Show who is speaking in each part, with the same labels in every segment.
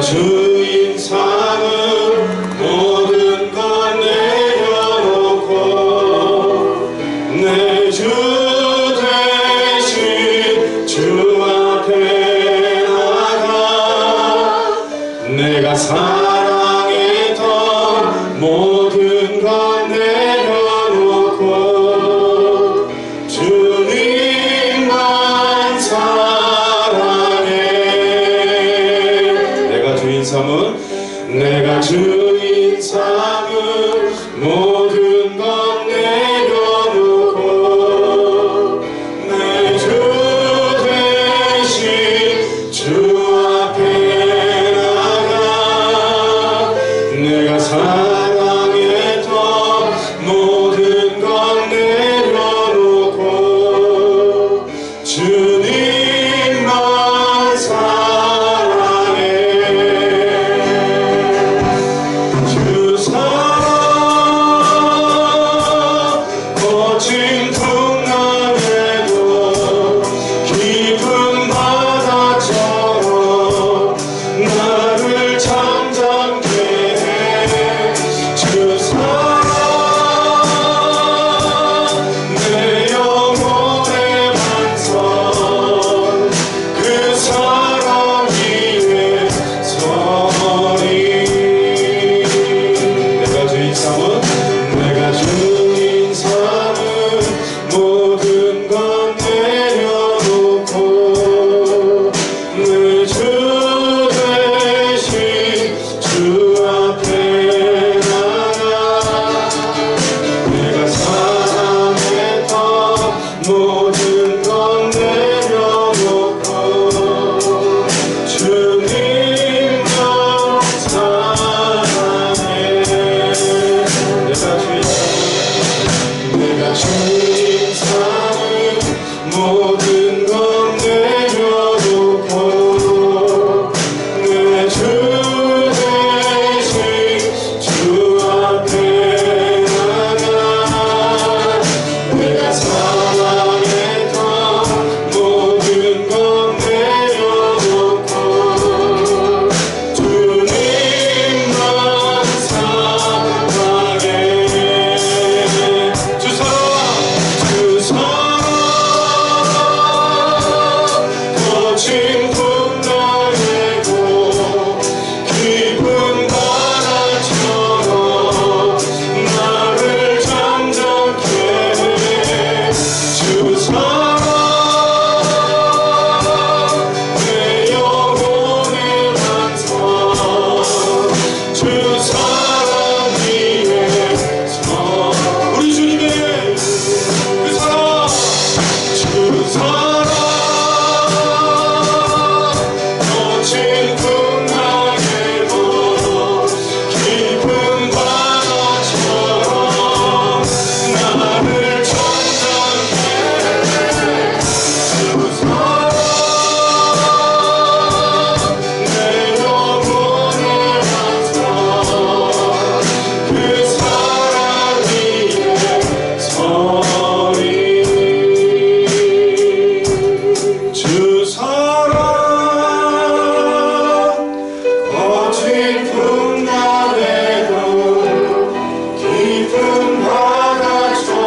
Speaker 1: 주인 삼은 모든 것 내려놓고 내 주 대신 주 앞에 나가 내가 사랑했던 모든 것 내려놓고 주님만 사랑해. 내가 주인 삼은 모든 것 내려놓고 내 주 대신 주 앞에 나가 내가 사랑했던 모든 것 내려놓고 주님만 사랑해. 주 사랑 거친 풍랑에도 깊은 바다처럼 나를 잠잠케 해. 주 사랑 내 영혼의 반석 그 사랑 위에 서리. 내가 주인 삼은 모든 것 내려놓고 내 주 대신 주 앞에 나가 내가 사랑했던 모든 것 내려놓고 주님만 사랑해. 내가 주인 삼은 모든 것 내려놓고 내 주 대신 주 앞에 나가 내가 사랑했던 모든 것 내려놓고 주님만 사랑해. 주 사랑 거친 풍랑에도 깊은 바다처럼 나를 잠잠케 해. 주 사랑 내 영혼의 반석 주 사랑 위에 서. 우리 주님의 그 사랑 주 사랑 거친 풍랑에도 깊은 바다처럼 나를 잠잠케 해. 주 사랑 내 영혼의 반석 그 사랑 위에 서리. 주 사랑 거친 풍랑에도 깊은 바다처럼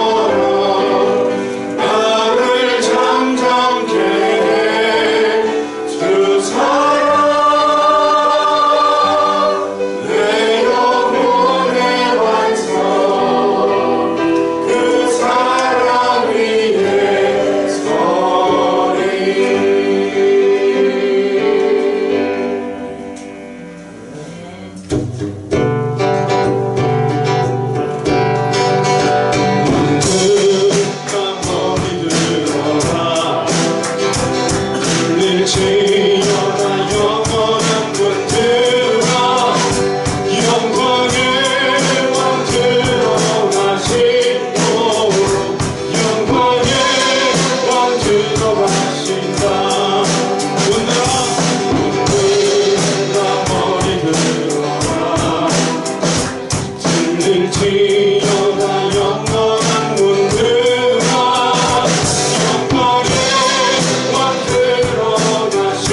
Speaker 1: 나를 잠잠케 해. 주 사랑 내 영혼의 반석 그 사랑 위에 서리. 문득한 머리 들어라 들릴지어다 영원한 문들아 영광의 왕 들어가신 곳 영광의 왕 들어가신다. 문득한 머리 들어라 들릴지어다 영원한 문들아 영광의 왕 들어가신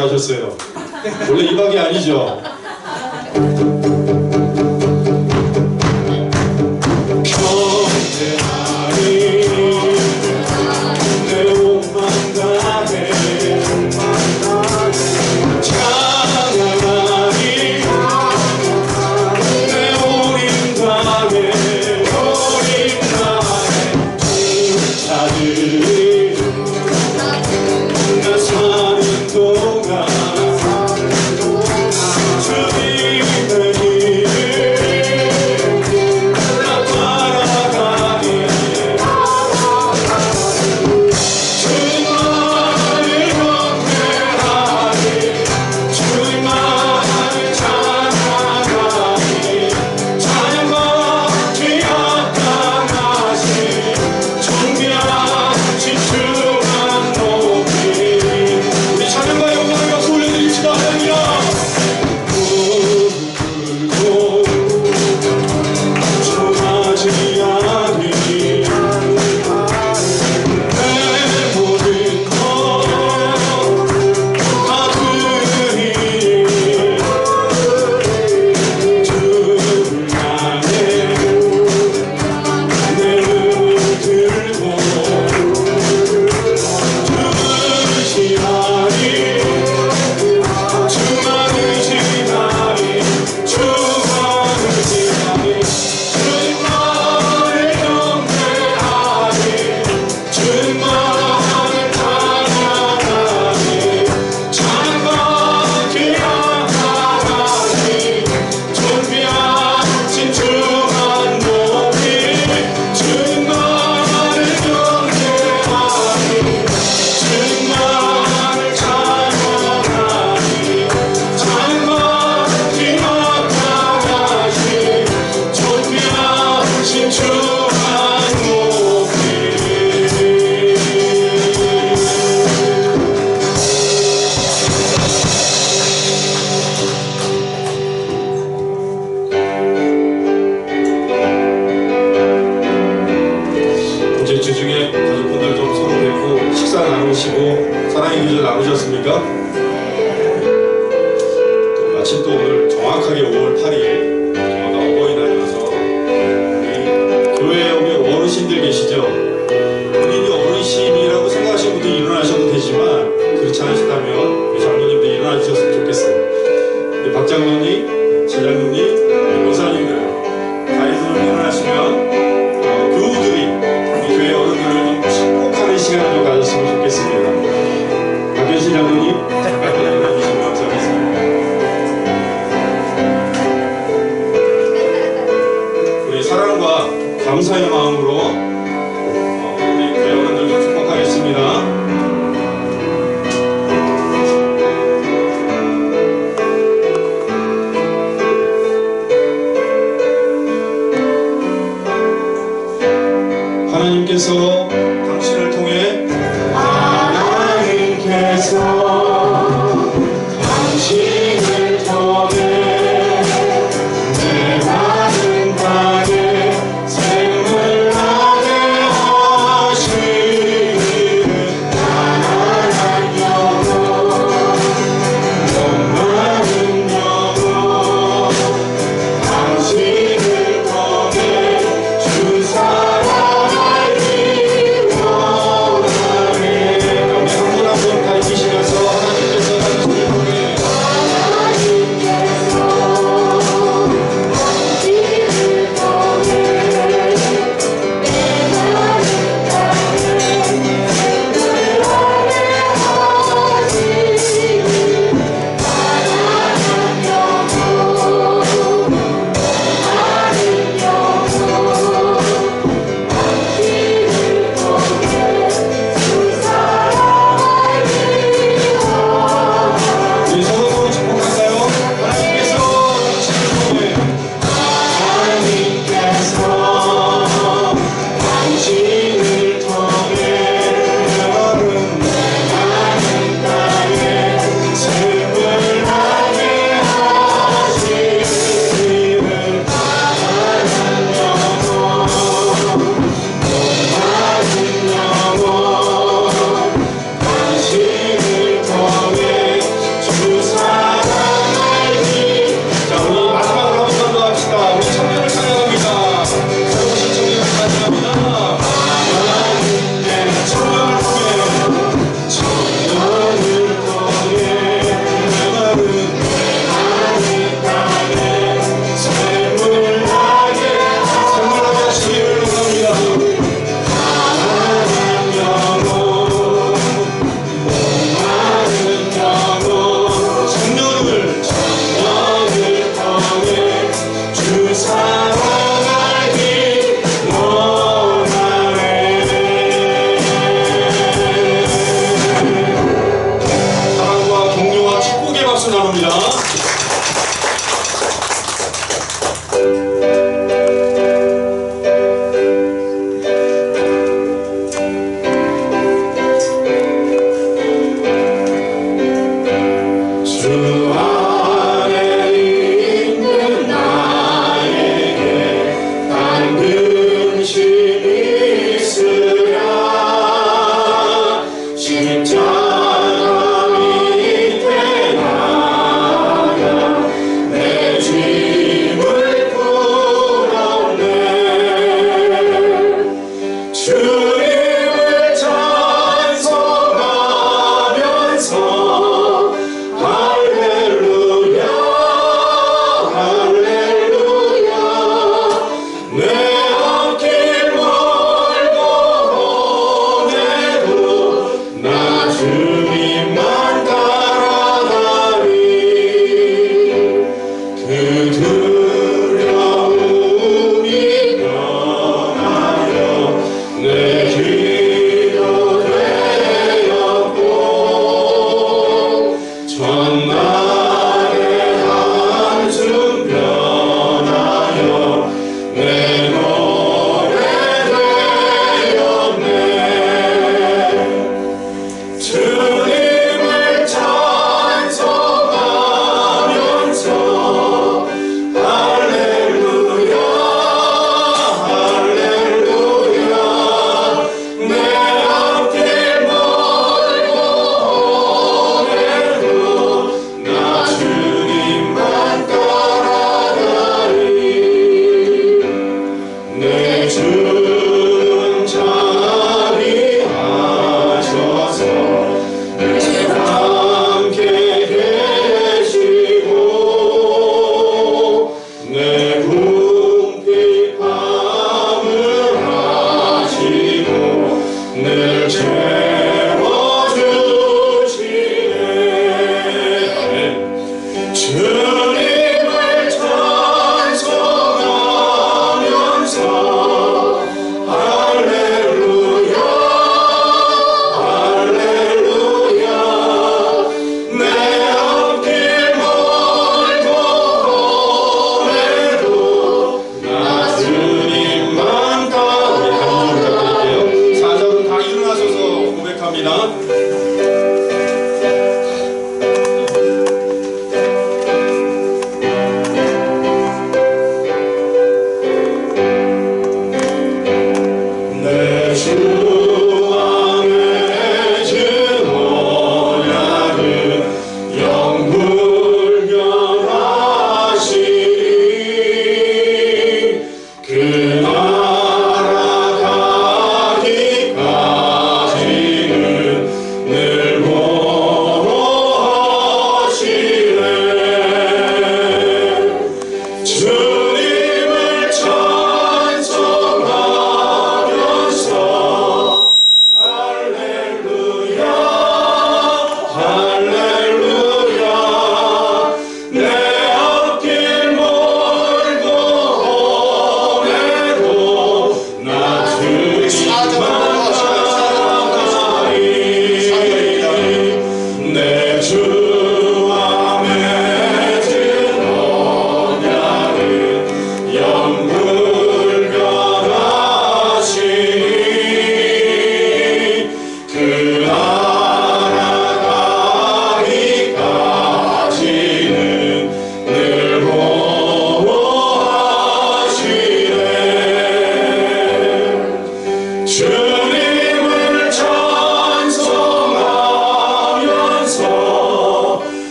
Speaker 1: 잘하셨어요. 원래 이 박이 아니죠. 주중에 가족분들 좀 서로 뵙고 식사 나누시고 사랑의 기절 나누셨습니까? 또 마침 또 오늘 정확하게 5월 8일 저희가 어버이날이어서 우리 교회에 오면 어르신들 계시죠? 본인이 어르신이라고 생각하시는 분도 일어나셔도 되지만 그렇지 않으시다면 우리 장로님도 일어나 주셨으면 좋겠어요. 우리 박 장로님, 제 장로님, 목사님들 다이소로 일어나시면 그분들이 교회 어른들을 좀 축복하는 시간을 좀 가졌으면 좋겠습니다. 박현신 장로님 잠깐 일어나주시면 감사하겠습니다.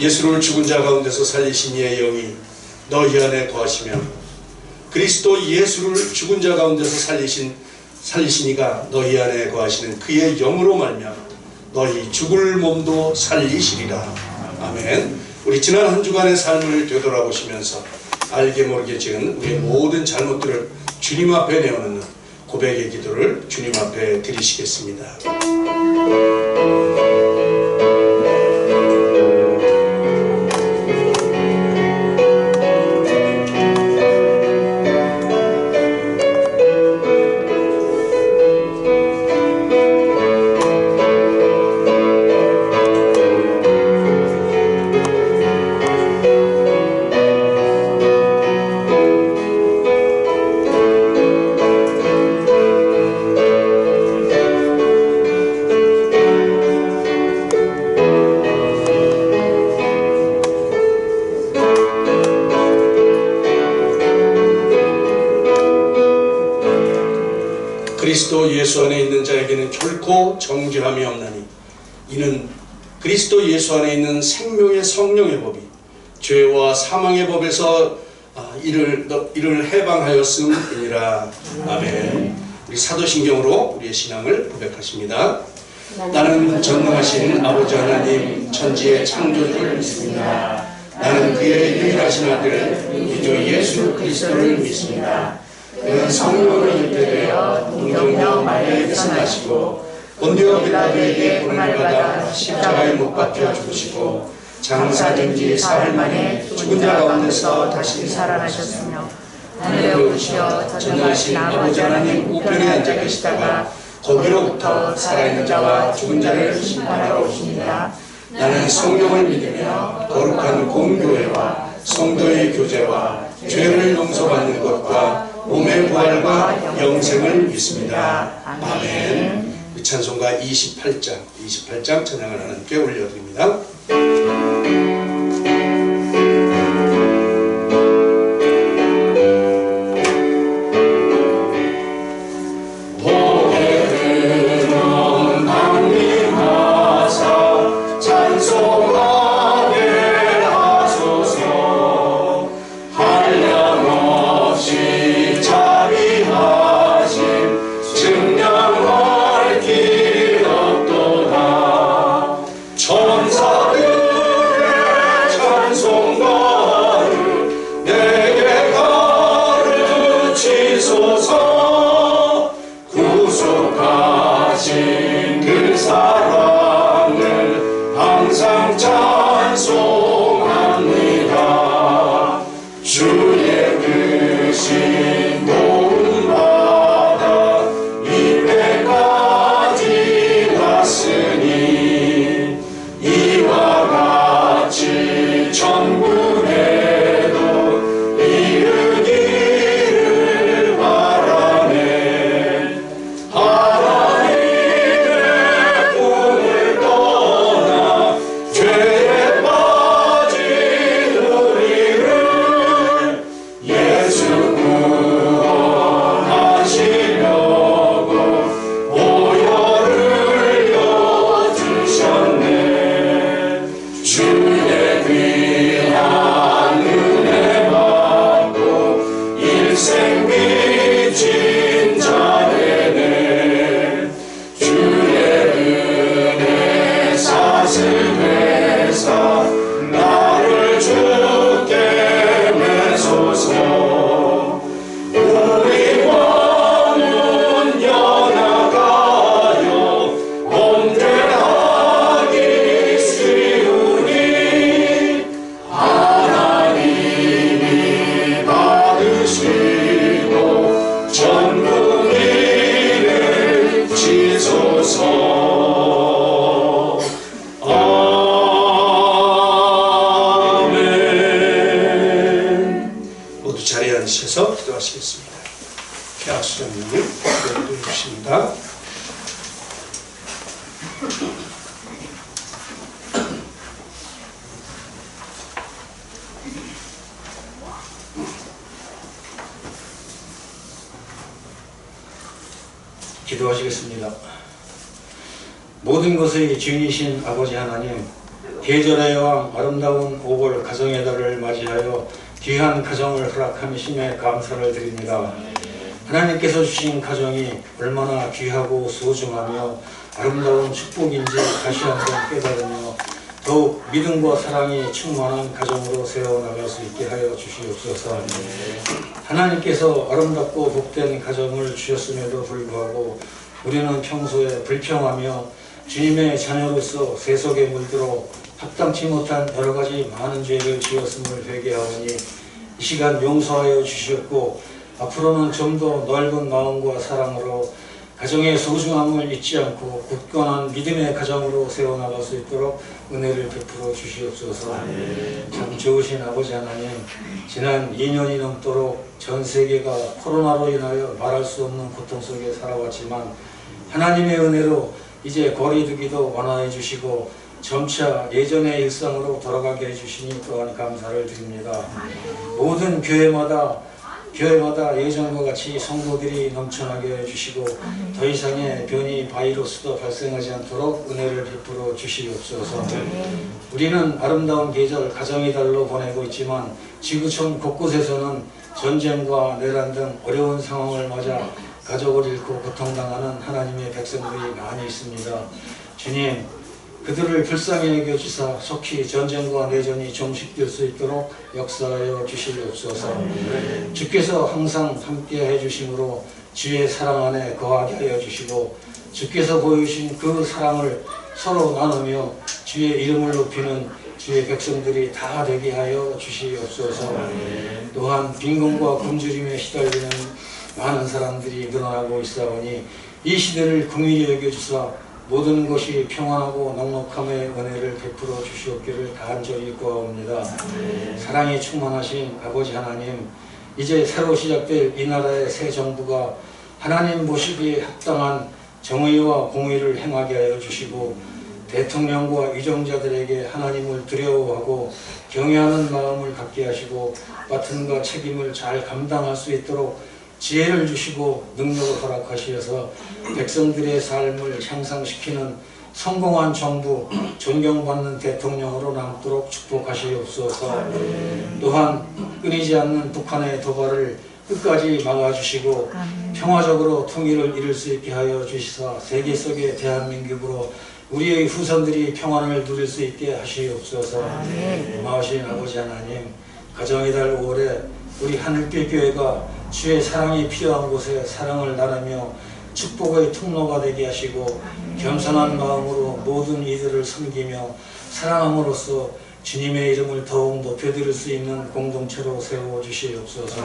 Speaker 2: 예수를 죽은 자 가운데서 살리신 이의 영이 너희 안에 거하시며 그리스도 예수를 죽은 자 가운데서 살리신 이가 너희 안에 거하시는 그의 영으로 말미암아 너희 죽을 몸도 살리시리라. 아멘. 우리 지난 한 주간의 삶을 되돌아보시면서 알게 모르게 지은 우리 모든 잘못들을 주님 앞에 내어놓는 고백의 기도를 주님 앞에 드리시겠습니다. 그리스도 예수 안에 있는 자에게는 결코 정죄함이 없나니 이는 그리스도 예수 안에 있는 생명의 성령의 법이 죄와 사망의 법에서 이를 해방하였음이니라. 아멘. 우리 사도신경으로 우리의 신앙을 고백하십니다. 나는 전능하신 아버지 하나님 천지의 창조주를 믿습니다. 나는 그의 유일하신 아들 우리 주 예수 그리스도를 믿습니다. 그는 성령으로 잉태되어 동정녀 마리아에게서 나시고 본디오 빌라도에게 고난을 받아 십자가에 못 박혀 죽으시고 장사된 지 사흘 만에 죽은 자 가운데서 다시 살아나셨으며 하늘에 오르시어 전능하신 아버지 하나님 우편에 앉아 계시다가 거기로부터 살아있는 자와 죽은 자를 심판하러 오십니다. 나는 성령을 믿으며 거룩한 공교회와 성도의 교제와 죄를 용서받는 것과 몸의 부활과 영생을 믿습니다. 아멘. 찬송가 28장 찬양을 하나님께 올려드립니다. 기도하시겠습니다. 계약수장님이 기도해 주십니다.
Speaker 3: 기도하시겠습니다. 모든 것의 주인이신 아버지 하나님, 계절의 여왕 아름다운 5월 가정의 달을 맞이하여 귀한 가정을 허락하심에 감사를 드립니다. 하나님께서 주신 가정이 얼마나 귀하고 소중하며 아름다운 축복인지 다시 한번 깨달으며 더욱 믿음과 사랑이 충만한 가정으로 세워나갈 수 있게 하여 주시옵소서. 하나님께서 아름답고 복된 가정을 주셨음에도 불구하고 우리는 평소에 불평하며 주님의 자녀로서 세속에 물들어 합당치 못한 여러가지 많은 죄를 지었음을 회개하오니 이 시간 용서하여 주시옵고 앞으로는 좀 더 넓은 마음과 사랑으로 가정의 소중함을 잊지 않고 굳건한 믿음의 가정으로 세워나갈 수 있도록 은혜를 베풀어 주시옵소서. 참 좋으신 아버지 하나님, 지난 2년이 넘도록 전 세계가 코로나로 인하여 말할 수 없는 고통 속에 살아왔지만 하나님의 은혜로 이제 거리두기도 완화해 주시고 점차 예전의 일상으로 돌아가게 해주시니 또한 감사를 드립니다. 모든 교회마다 교회마다 예전과 같이 성도들이 넘쳐나게 해주시고 더 이상의 변이 바이러스도 발생하지 않도록 은혜를 베풀어 주시옵소서. 우리는 아름다운 계절 가정의 달로 보내고 있지만 지구촌 곳곳에서는 전쟁과 내란 등 어려운 상황을 맞아 가족을 잃고 고통당하는 하나님의 백성들이 많이 있습니다. 주님, 그들을 불쌍히 여겨주사 속히 전쟁과 내전이 종식될 수 있도록 역사하여 주시옵소서. 주께서 항상 함께 해주심으로 주의 사랑 안에 거하게 하여 주시고 주께서 보여주신 그 사랑을 서로 나누며 주의 이름을 높이는 주의 백성들이 다 되게 하여 주시옵소서. 또한 빈곤과 굶주림에 시달리는 많은 사람들이 늘어나고 있사오니 이 시대를 긍휼히 여겨주사 모든 것이 평안하고 넉넉함의 은혜를 베풀어 주시옵기를 간절히 구하옵니다. 사랑이 충만하신 아버지 하나님, 이제 새로 시작될 이 나라의 새 정부가 하나님 보시기에 합당한 정의와 공의를 행하게 하여 주시고 대통령과 위정자들에게 하나님을 두려워하고 경외하는 마음을 갖게 하시고 맡은 바 책임을 잘 감당할 수 있도록 지혜를 주시고 능력을 허락하시어서 백성들의 삶을 향상시키는 성공한 정부, 존경받는 대통령으로 남도록 축복하시옵소서. 또한 끊이지 않는 북한의 도발을 끝까지 막아주시고 평화적으로 통일을 이룰 수 있게 하여 주시사 세계 속의 대한민국으로 우리의 후손들이 평안을 누릴 수 있게 하시옵소서. 고마우신 아버지 하나님, 가정의 달 5월에 우리 하늘빛 교회가 주의 사랑이 필요한 곳에 사랑을 나누며 축복의 통로가 되게 하시고 겸손한 마음으로 모든 이들을 섬기며 사랑함으로써 주님의 이름을 더욱 높여드릴 수 있는 공동체로 세워주시옵소서.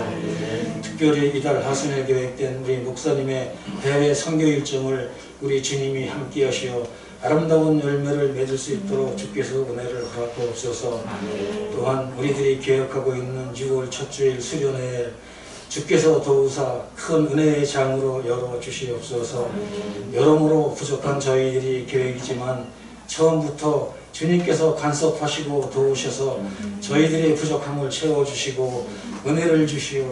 Speaker 3: 특별히 이달 하순에 계획된 우리 목사님의 해외 선교 일정을 우리 주님이 함께 하시어 아름다운 열매를 맺을 수 있도록 주께서 은혜를 허락하옵소서. 또한 우리들이 계획하고 있는 6월 첫 주일 수련회에 주께서 도우사 큰 은혜의 장으로 열어주시옵소서. 여러모로 부족한 저희들이 계획이지만 처음부터 주님께서 간섭하시고 도우셔서 저희들의 부족함을 채워주시고 은혜를 주시어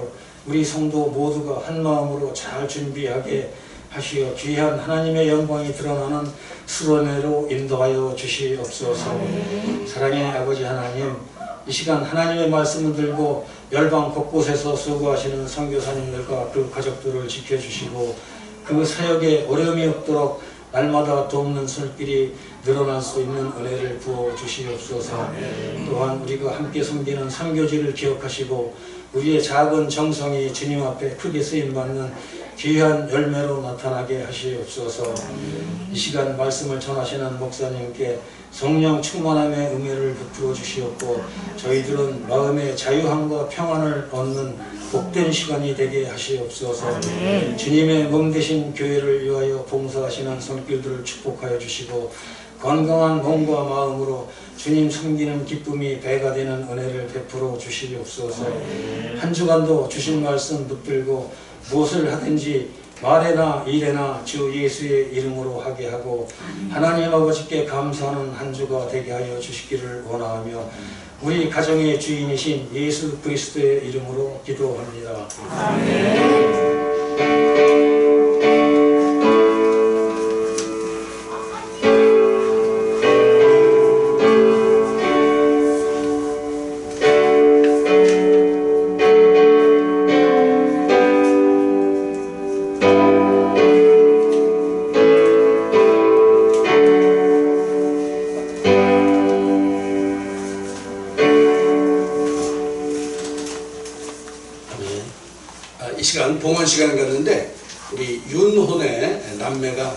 Speaker 3: 우리 성도 모두가 한 마음으로 잘 준비하게 하시어 귀한 하나님의 영광이 드러나는 수련회로 인도하여 주시옵소서. 사랑의 아버지 하나님, 이 시간 하나님의 말씀을 들고 열방 곳곳에서 수고하시는 선교사님들과 그 가족들을 지켜주시고 그 사역에 어려움이 없도록 날마다 돕는 손길이 늘어날 수 있는 은혜를 부어주시옵소서. 또한 우리가 함께 섬기는 선교지를 기억하시고 우리의 작은 정성이 주님 앞에 크게 쓰임받는 귀한 열매로 나타나게 하시옵소서. 이 시간 말씀을 전하시는 목사님께 성령 충만함의 은혜를 베풀어 주시옵고 저희들은 마음의 자유함과 평안을 얻는 복된 시간이 되게 하시옵소서. 주님의 몸 되신 교회를 위하여 봉사하시는 손길들을 축복하여 주시고 건강한 몸과 마음으로 주님 섬기는 기쁨이 배가 되는 은혜를 베풀어 주시옵소서. 한 주간도 주신 말씀 붙들고 무엇을 하든지 말에나 일에나 주 예수의 이름으로 하게 하고 하나님 아버지께 감사하는 한 주가 되게 하여 주시기를 원하며 우리 가정의 주인이신 예수 그리스도의 이름으로 기도합니다. 아멘.
Speaker 2: 봉헌 시간을 갖는데 우리 윤혼의 남매가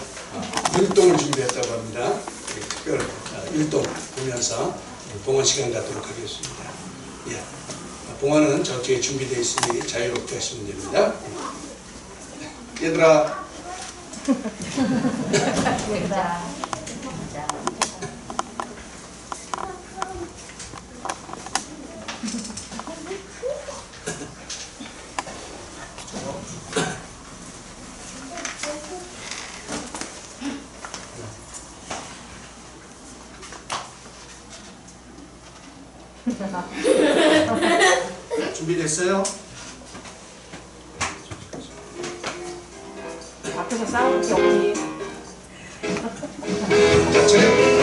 Speaker 2: 율동을 준비했다고 합니다. 특별 율동 보면서 봉헌 시간 갖도록 하겠습니다. 예. 봉헌은 저쪽에 준비되어 있으니 자유롭게 하시면 됩니다. 얘들아. 준비됐어요?
Speaker 4: 싸우는 게 없니?
Speaker 2: 자, 차례.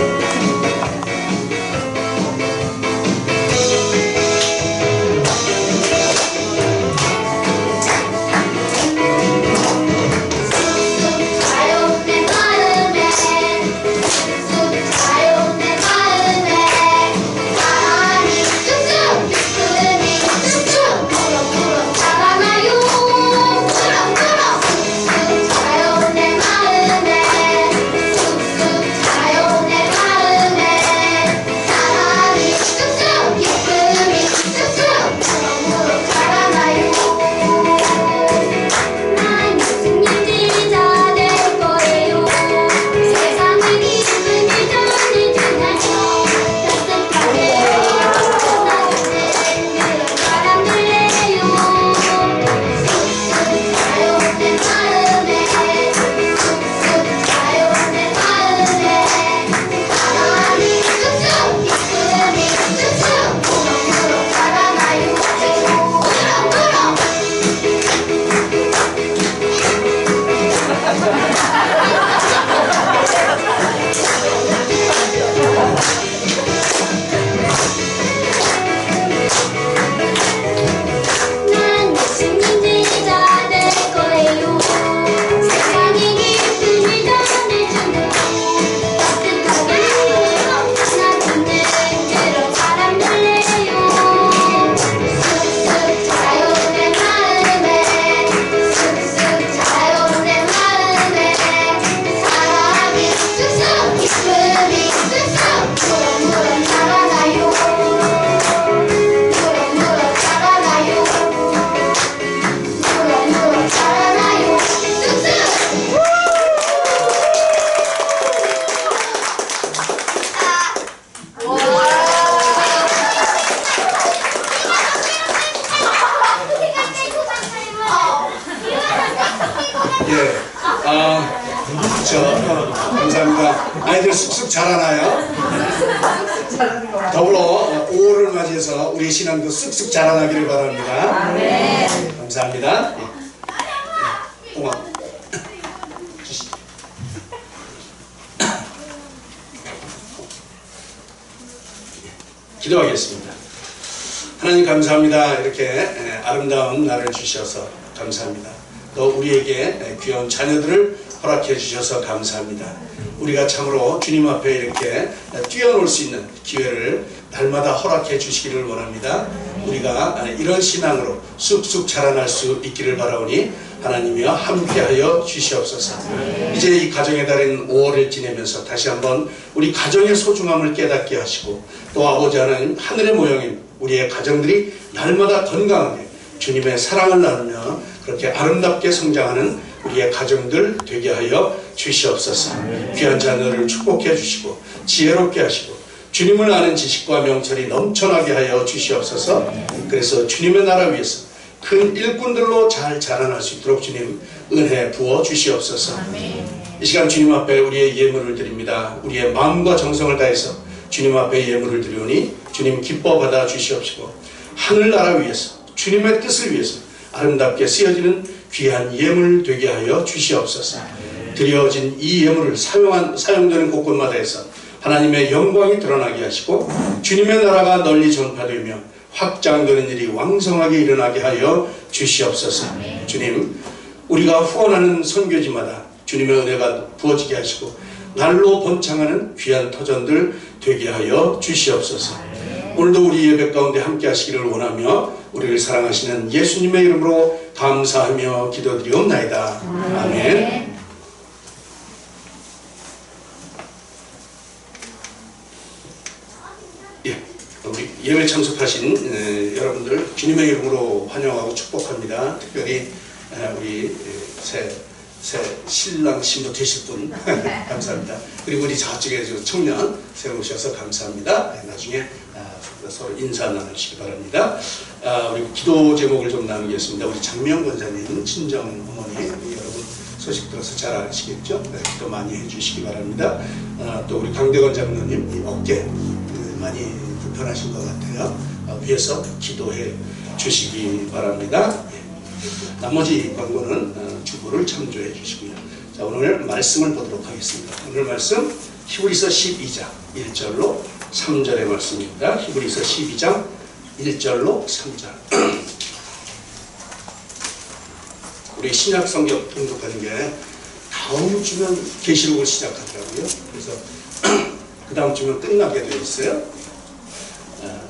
Speaker 2: 감사합니다. 아이들 쑥쑥 자라나요? 더불어 5월을 맞이해서 우리 신앙도 쑥쑥 자라나기를 바랍니다. 감사합니다. 동아. 기도하겠습니다. 하나님 감사합니다. 이렇게 아름다운 날을 주셔서 감사합니다. 또 우리에게 귀여운 자녀들을 허락해 주셔서 감사합니다. 우리가 참으로 주님 앞에 이렇게 뛰어놀 수 있는 기회를 날마다 허락해 주시기를 원합니다. 우리가 이런 신앙으로 쑥쑥 자라날 수 있기를 바라오니 하나님이여 함께하여 주시옵소서. 이제 이 가정의 달인 5월을 지내면서 다시 한번 우리 가정의 소중함을 깨닫게 하시고 또 아버지 하나님 하늘의 모형인 우리의 가정들이 날마다 건강하게 주님의 사랑을 나누며 그렇게 아름답게 성장하는 우리의 가정들 되게 하여 주시옵소서. 귀한 자녀를 축복해 주시고 지혜롭게 하시고 주님을 아는 지식과 명철이 넘쳐나게 하여 주시옵소서. 그래서 주님의 나라 위에서 큰 일꾼들로 잘 자라날 수 있도록 주님 은혜 부어 주시옵소서. 이 시간 주님 앞에 우리의 예물을 드립니다. 우리의 마음과 정성을 다해서 주님 앞에 예물을 드리오니 주님 기뻐 받아 주시옵시고 하늘나라 위에서 주님의 뜻을 위해서 아름답게 쓰여지는 귀한 예물 되게 하여 주시옵소서. 드려진 이 예물을 사용되는 곳곳마다 해서 하나님의 영광이 드러나게 하시고 주님의 나라가 널리 전파되며 확장되는 일이 왕성하게 일어나게 하여 주시옵소서. 주님, 우리가 후원하는 선교지마다 주님의 은혜가 부어지게 하시고 날로 번창하는 귀한 터전들 되게 하여 주시옵소서. 오늘도 우리 예배 가운데 함께 하시기를 원하며 우리를 사랑하시는 예수님의 이름으로 감사하며 기도드리옵나이다. 아멘. 예, 우리 예배 참석하신 여러분들 주님의 이름으로 환영하고 축복합니다. 특별히 우리 새 신랑 신부 되실 분 감사합니다. 그리고 우리 저쪽에 청년 세우셔서 감사합니다. 나중에 서로 인사 나누시기 바랍니다. 우리 기도 제목을 좀 나누겠습니다. 우리 장명 권사님 친정 어머니 여러분 소식 들어서 잘 아시겠죠? 기도 많이 해주시기 바랍니다. 또 우리 강대건 장로님 어깨 많이 불편하신 것 같아요. 위에서 기도해 주시기 바랍니다. 나머지 광고는 주보를 참조해 주시고요. 자, 오늘 말씀을 보도록 하겠습니다. 오늘 말씀 히브리서 12장 1절로 3절의 말씀입니다. 히브리서 12장 1절로 3절. 우리 신약 성경 통독하는 게 다음 주면 계시록을 시작하더라고요. 그래서 그 다음 주면 끝나게 되어 있어요.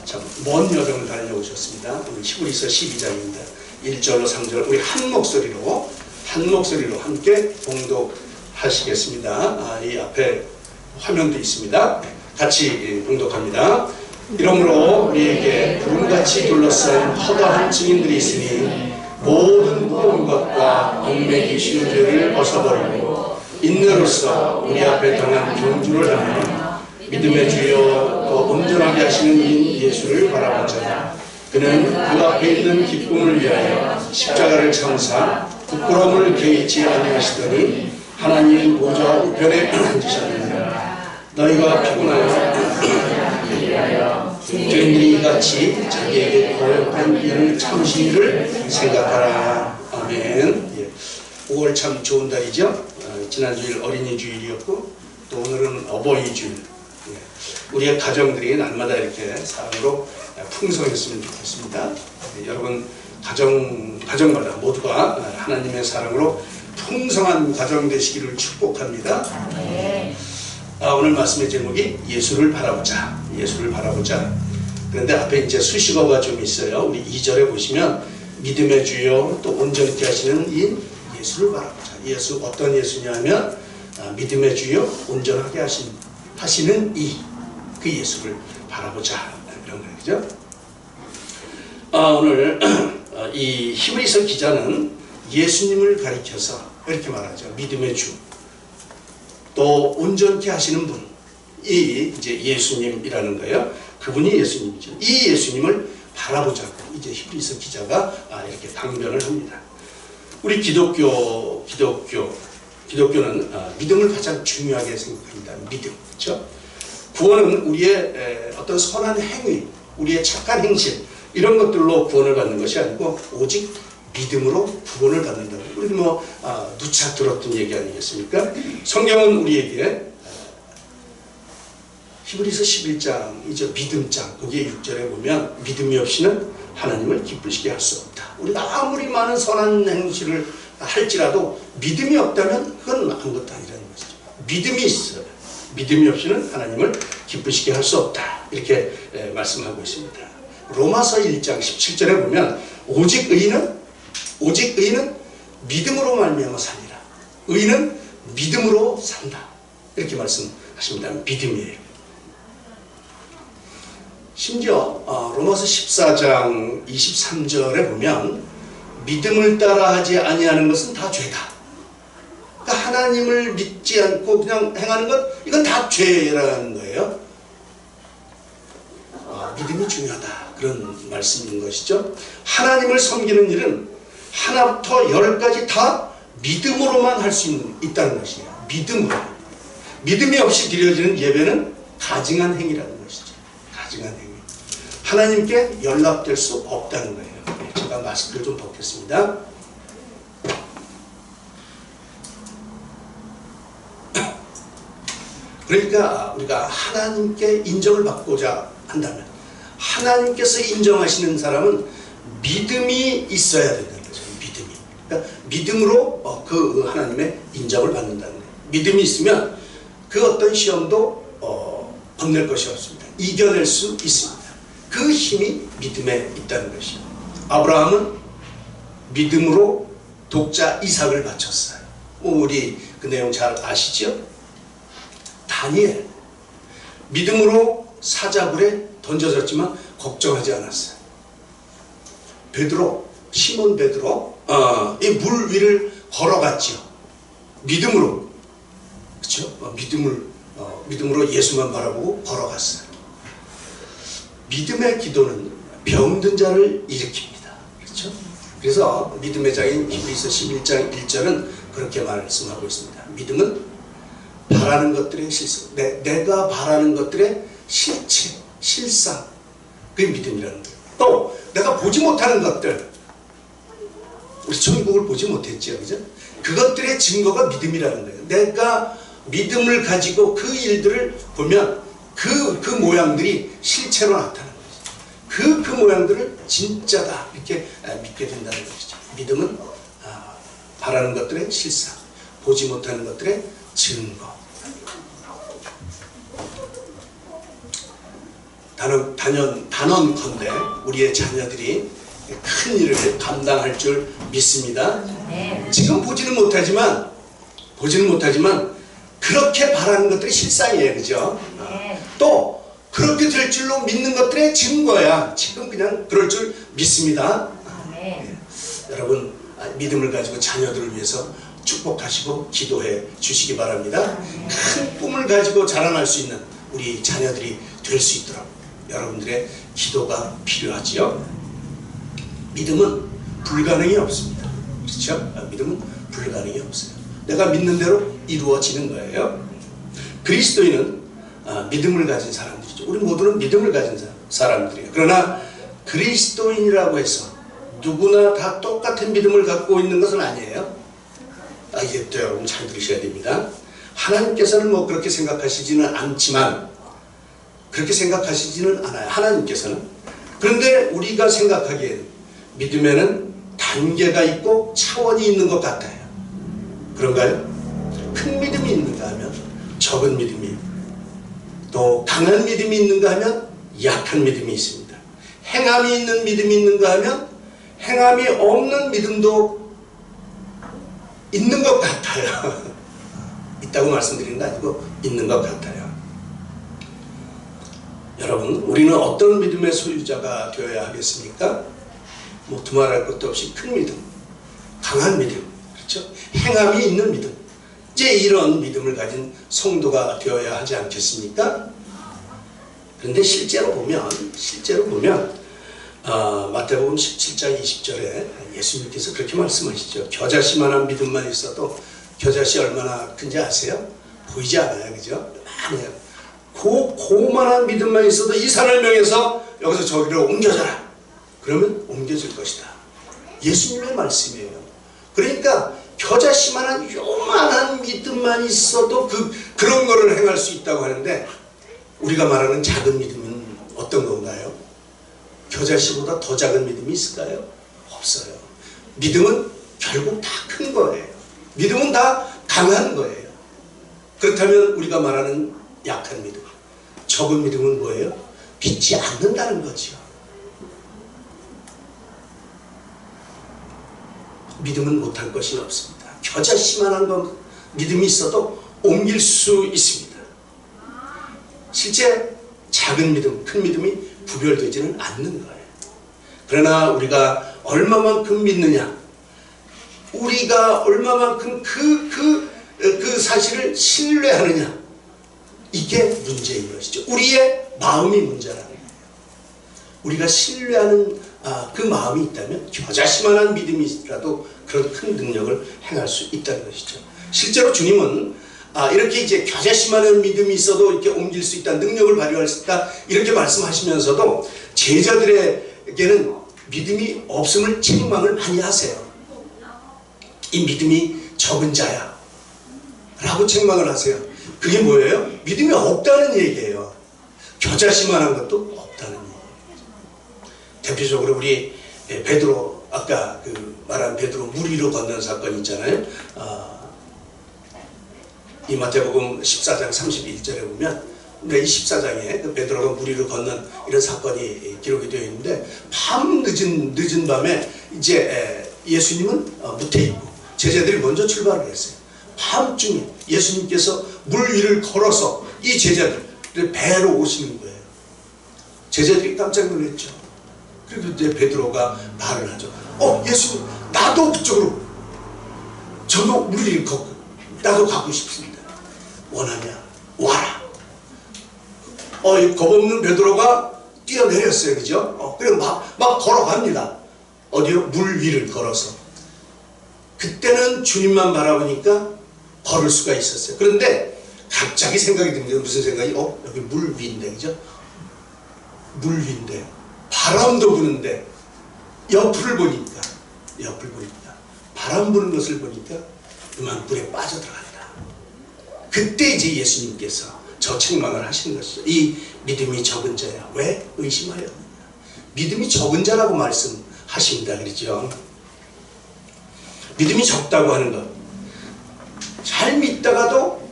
Speaker 2: 참 먼 여정을 달려오셨습니다. 우리 히브리서 12장입니다. 1절로 3절 우리 한 목소리로 함께 봉독하시겠습니다. 이 앞에 화면도 있습니다. 같이 봉독합니다. 이러므로 우리에게 구름같이 둘러싼 허다한 증인들이 있으니 모든 무거운 것과 얽매기 쉬운 죄를 벗어버리고 인내로서 우리 앞에 당한 경주를 하며 믿음의 주여 또 온전하게 하시는 인 예수를 바라보자. 그는 그 앞에 있는 기쁨을 위하여 십자가를 참사 부끄러움을 개의치 아니하시더니 하나님 보좌 우편에 앉으셨느니라. 너희가 피곤하여 죄인들이 같이 자기에게 고역한 일을 참으신 이를 생각하라. 아멘. 5월 참 좋은 달이죠. 지난주일 어린이 주일이었고 또 오늘은 어버이 주일. 우리의 가정들이 날마다 이렇게 사랑으로 풍성했으면 좋겠습니다. 여러분 가정마다 모두가 하나님의 사랑으로 풍성한 가정 되시기를 축복합니다. 오늘 말씀의 제목이 예수를 바라보자. 예수를 바라보자. 그런데 앞에 이제 수식어가 좀 있어요. 우리 2절에 보시면 믿음의 주여 또 온전케 하시는 이 예수를 바라보자. 예수 어떤 예수냐 하면 믿음의 주여 온전하게 하시는 그 예수를 바라보자. 이런 거죠. 오늘 이 히브리서 기자는 예수님을 가리켜서 이렇게 말하죠. 믿음의 주, 또 온전케 하시는 분이 이제 예수님이라는 거예요. 그분이 예수님이죠. 이 예수님을 바라보자고 이제 히브리서 기자가 이렇게 강변을 합니다. 우리 기독교는 믿음을 가장 중요하게 생각합니다. 믿음, 그렇죠? 구원은 우리의 어떤 선한 행위, 우리의 착한 행실 이런 것들로 구원을 받는 것이 아니고 오직 믿음으로 구원을 받는다. 우리 누차 들었던 얘기 아니겠습니까? 성경은 우리에게 히브리서 11장이죠. 믿음장. 거기에 6절에 보면 믿음이 없이는 하나님을 기쁘시게 할 수 없다. 우리가 아무리 많은 선한 행실을 할지라도 믿음이 없다면 그건 아무것도 아니라는 것이죠. 믿음이 있어요. 믿음이 없이는 하나님을 기쁘시게 할 수 없다. 이렇게 말씀하고 있습니다. 로마서 1장 17절에 보면 오직 의인은 믿음으로 말미암아 살리라. 의인은 믿음으로 산다. 이렇게 말씀하십니다. 믿음이에요. 심지어 로마서 14장 23절에 보면 믿음을 따라 하지 아니하는 것은 다 죄다. 그러니까 하나님을 믿지 않고 그냥 행하는 것 이건 다 죄라는 거예요. 믿음이 중요하다. 그런 말씀인 것이죠. 하나님을 섬기는 일은 하나부터 10까지 다 믿음으로만 할 수 있다는 것이에요. 믿음으로. 믿음이 없이 드려지는 예배는 가증한 행위라는 것이죠. 가증한 행위. 하나님께 연락될 수 없다는 거예요. 제가 마스크를 좀 벗겠습니다. 그러니까 우리가 하나님께 인정을 받고자 한다면 하나님께서 인정하시는 사람은 믿음이 있어야 된다는 거죠. 믿음이. 그러니까 믿음으로 그 하나님의 인정을 받는다는 거예요. 믿음이 있으면 그 어떤 시험도 건넬 것이 없습니다. 이겨낼 수 있습니다. 그 힘이 믿음에 있다는 것이죠. 아브라함은 믿음으로 독자 이삭을 바쳤어요. 우리 그 내용 잘 아시죠? 다니엘 믿음으로 사자굴에 던져졌지만 걱정하지 않았어요. 베드로, 시몬 베드로 이 물 위를 걸어갔죠. 믿음으로. 그렇죠? 믿음으로 예수만 바라보고 걸어갔어요. 믿음의 기도는 병든 자를 일으킵니다. 그렇죠? 그래서 믿음의 장인 히브리서 11장 1절은 그렇게 말씀하고 있습니다. 믿음은 바라는 것들의 실상, 내가 바라는 것들의 실체, 실상, 그게 믿음이라는 거예요. 또 내가 보지 못하는 것들, 우리 천국을 보지 못했죠. 그죠? 그것들의 증거가 믿음이라는 거예요. 내가 믿음을 가지고 그 일들을 보면 그 모양들이 실체로 나타나는 거죠. 그 모양들을 진짜다 이렇게 믿게 된다는 것이죠. 믿음은 바라는 것들의 실상, 보지 못하는 것들의 증거. 단언컨대 우리의 자녀들이 큰 일을 감당할 줄 믿습니다. 지금 보지는 못하지만 그렇게 바라는 것들이 실상이에요. 그죠? 또 그렇게 될 줄로 믿는 것들의 증거야. 지금 그냥 그럴 줄 믿습니다. 여러분 믿음을 가지고 자녀들을 위해서 축복하시고 기도해 주시기 바랍니다. 큰 꿈을 가지고 자라날 수 있는 우리 자녀들이 될 수 있도록 여러분들의 기도가 필요하지요. 믿음은 불가능이 없습니다. 그렇죠? 믿음은 불가능이 없어요. 내가 믿는 대로 이루어지는 거예요. 그리스도인은 믿음을 가진 사람들이죠. 우리 모두는 믿음을 가진 사람들이에요. 그러나 그리스도인이라고 해서 누구나 다 똑같은 믿음을 갖고 있는 것은 아니에요. 이게 또 여러분 잘 들으셔야 됩니다. 하나님께서는 뭐 그렇게 생각하시지는 않지만 그렇게 생각하시지는 않아요. 하나님께서는. 그런데 우리가 생각하기에는 믿음에는 단계가 있고 차원이 있는 것 같아요. 그런가요? 큰 믿음이 있는가 하면 적은 믿음이, 또 강한 믿음이 있는가 하면 약한 믿음이 있습니다. 행함이 있는 믿음이 있는가 하면 행함이 없는 믿음도 있는 것 같아요. 있다고 말씀드리는 거 아니고 있는 것 같아요. 여러분, 우리는 어떤 믿음의 소유자가 되어야 하겠습니까? 뭐 두말할 것도 없이 큰 믿음, 강한 믿음, 그렇죠? 행함이 있는 믿음, 이제 이런 믿음을 가진 성도가 되어야 하지 않겠습니까? 그런데 실제로 보면 마태복음 17장 20절에 예수님께서 그렇게 말씀하시죠. 겨자씨만한 믿음만 있어도, 겨자씨 얼마나 큰지 아세요? 보이지 않아요, 그죠? 많아요. 고만한 믿음만 있어도 이 산을 명해서 여기서 저기로 옮겨져라. 그러면 옮겨질 것이다. 예수님의 말씀이에요. 그러니까 겨자씨만한 요만한 믿음만 있어도 그런 거를 행할 수 있다고 하는데, 우리가 말하는 작은 믿음은 어떤 건가요? 겨자씨보다 더 작은 믿음이 있을까요? 없어요. 믿음은 결국 다 큰 거예요. 믿음은 다 강한 거예요. 그렇다면 우리가 말하는 약한 믿음, 적은 믿음은 뭐예요? 믿지 않는다는 거죠. 믿음은 못할 것이 없습니다. 겨자씨만한 믿음이 있어도 옮길 수 있습니다. 실제 작은 믿음, 큰 믿음이 구별되지는 않는 거예요. 그러나 우리가 얼마만큼 믿느냐, 우리가 얼마만큼 그 사실을 신뢰하느냐, 이게 문제인 것이죠. 우리의 마음이 문제라는 거예요. 우리가 신뢰하는 그 마음이 있다면 겨자씨만한 믿음이라도 그런 큰 능력을 행할 수 있다는 것이죠. 실제로 주님은 이렇게 이제 겨자씨만한 믿음이 있어도 이렇게 옮길 수 있다, 능력을 발휘할 수 있다, 이렇게 말씀하시면서도 제자들에게는 믿음이 없음을 책망을 많이 하세요. 이 믿음이 적은 자야 라고 책망을 하세요. 그게 뭐예요? 믿음이 없다는 얘기예요. 겨자씨만한 것도 없다는 얘기예요. 대표적으로 우리 베드로, 아까 말한 베드로 물 위로 건넌 사건 있잖아요. 이 마태복음 14장 31절에 보면, 이 14장에 베드로가 물 위로 건넌 이런 사건이 기록이 되어 있는데, 늦은 밤에 이제 예수님은 무태 있고 제자들이 먼저 출발을 했어요. 밤중에 예수님께서 물 위를 걸어서 이 제자들 배로 오시는 거예요. 제자들이 깜짝 놀랐죠. 그리고 이제 베드로가 말을 하죠. 예수님, 나도 그쪽으로, 저도 물 위를 걷고 나도 가고 싶습니다. 원하냐 와라. 겁없는 베드로가 뛰어내렸어요. 그죠? 그리고 막 걸어갑니다. 어디로? 물 위를 걸어서. 그때는 주님만 바라보니까 걸을 수가 있었어요. 그런데 갑자기 생각이 듭니다. 무슨 생각이? 여기 물 위인데, 그죠? 물 위인데 바람도 부는데 옆을 보니까 바람 부는 것을 보니까 그만 물에 빠져들어간다. 그때 이제 예수님께서 저 책망을 하시는 것이죠. 이 믿음이 적은 자야, 왜 의심하였느냐. 믿음이 적은 자라고 말씀하십니다. 그렇죠? 믿음이 적다고 하는 것, 잘 믿다가도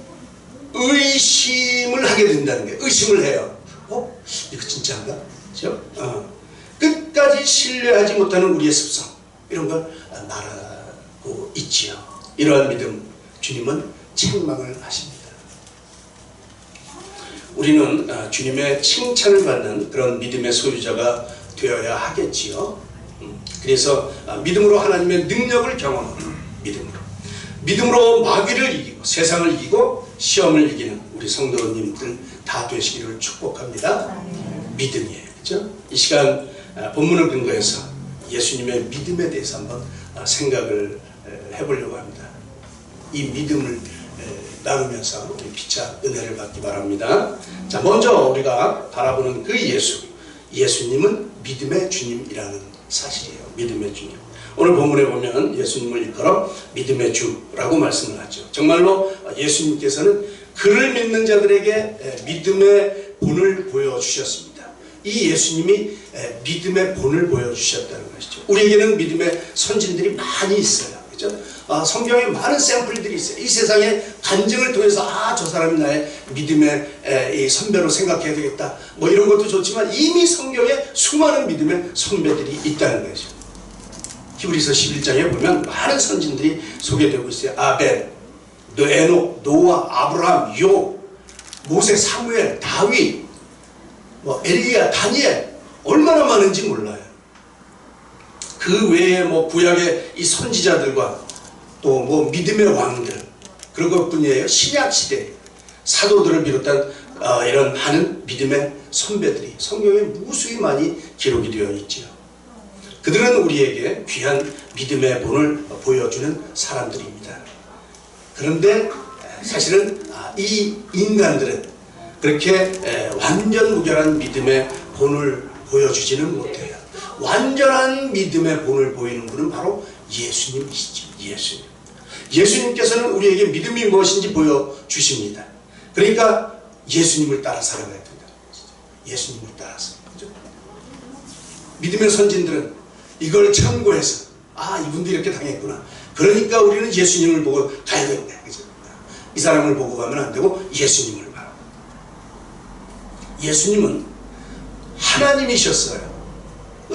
Speaker 2: 의심을 하게 된다는 거예요. 의심을 해요. 이거 진짜인가? 그렇죠? 끝까지 신뢰하지 못하는 우리의 습성, 이런 걸 말하고 있지요. 이러한 믿음, 주님은 책망을 하십니다. 우리는 주님의 칭찬을 받는 그런 믿음의 소유자가 되어야 하겠지요. 그래서 믿음으로 하나님의 능력을 경험하는 믿음으로 마귀를 이기고 세상을 이기고 시험을 이기는 우리 성도님들 다 되시기를 축복합니다. 믿음이에요. 그렇죠? 이 시간 본문을 근거해서 예수님의 믿음에 대해서 한번 생각을 해보려고 합니다. 이 믿음을 나누면서 우리 피차 은혜를 받기 바랍니다. 자, 먼저 우리가 바라보는 그 예수님은 믿음의 주님이라는 사실이에요. 믿음의 주님. 오늘 본문에 보면 예수님을 일컬어 믿음의 주라고 말씀을 하죠. 정말로 예수님께서는 그를 믿는 자들에게 믿음의 본을 보여주셨습니다. 이 예수님이 믿음의 본을 보여주셨다는 것이죠. 우리에게는 믿음의 선진들이 많이 있어요. 그렇죠? 성경에 많은 샘플들이 있어요. 이 세상의 간증을 통해서 저 사람이 나의 믿음의 이 선배로 생각해야 되겠다, 뭐 이런 것도 좋지만 이미 성경에 수많은 믿음의 선배들이 있다는 거죠. 히브리서 11장에 보면 많은 선진들이 소개되고 있어요. 아벨, 에녹, 노아, 아브라함, 욥, 모세, 사무엘, 다윗, 엘리야, 다니엘, 얼마나 많은지 몰라요. 그 외에 구약의 이 선지자들과 또 믿음의 왕들, 그런 것뿐이에요. 신약 시대 사도들을 비롯한 이런 많은 믿음의 선배들이 성경에 무수히 많이 기록이 되어 있지요. 그들은 우리에게 귀한 믿음의 본을 보여주는 사람들입니다. 그런데 사실은 이 인간들은 그렇게 완전 무결한 믿음의 본을 보여주지는 못해요. 완전한 믿음의 본을 보이는 분은 바로 예수님이시죠. 예수님께서는 우리에게 믿음이 무엇인지 보여주십니다. 그러니까 예수님을 따라 살아가야 된다. 예수님을 따라서. 그죠? 믿음의 선진들은 이걸 참고해서 이분도 이렇게 당했구나. 그러니까 우리는 예수님을 보고 가야 된다. 그죠? 이 사람을 보고 가면 안 되고 예수님을 봐. 예수님은 하나님이셨어요.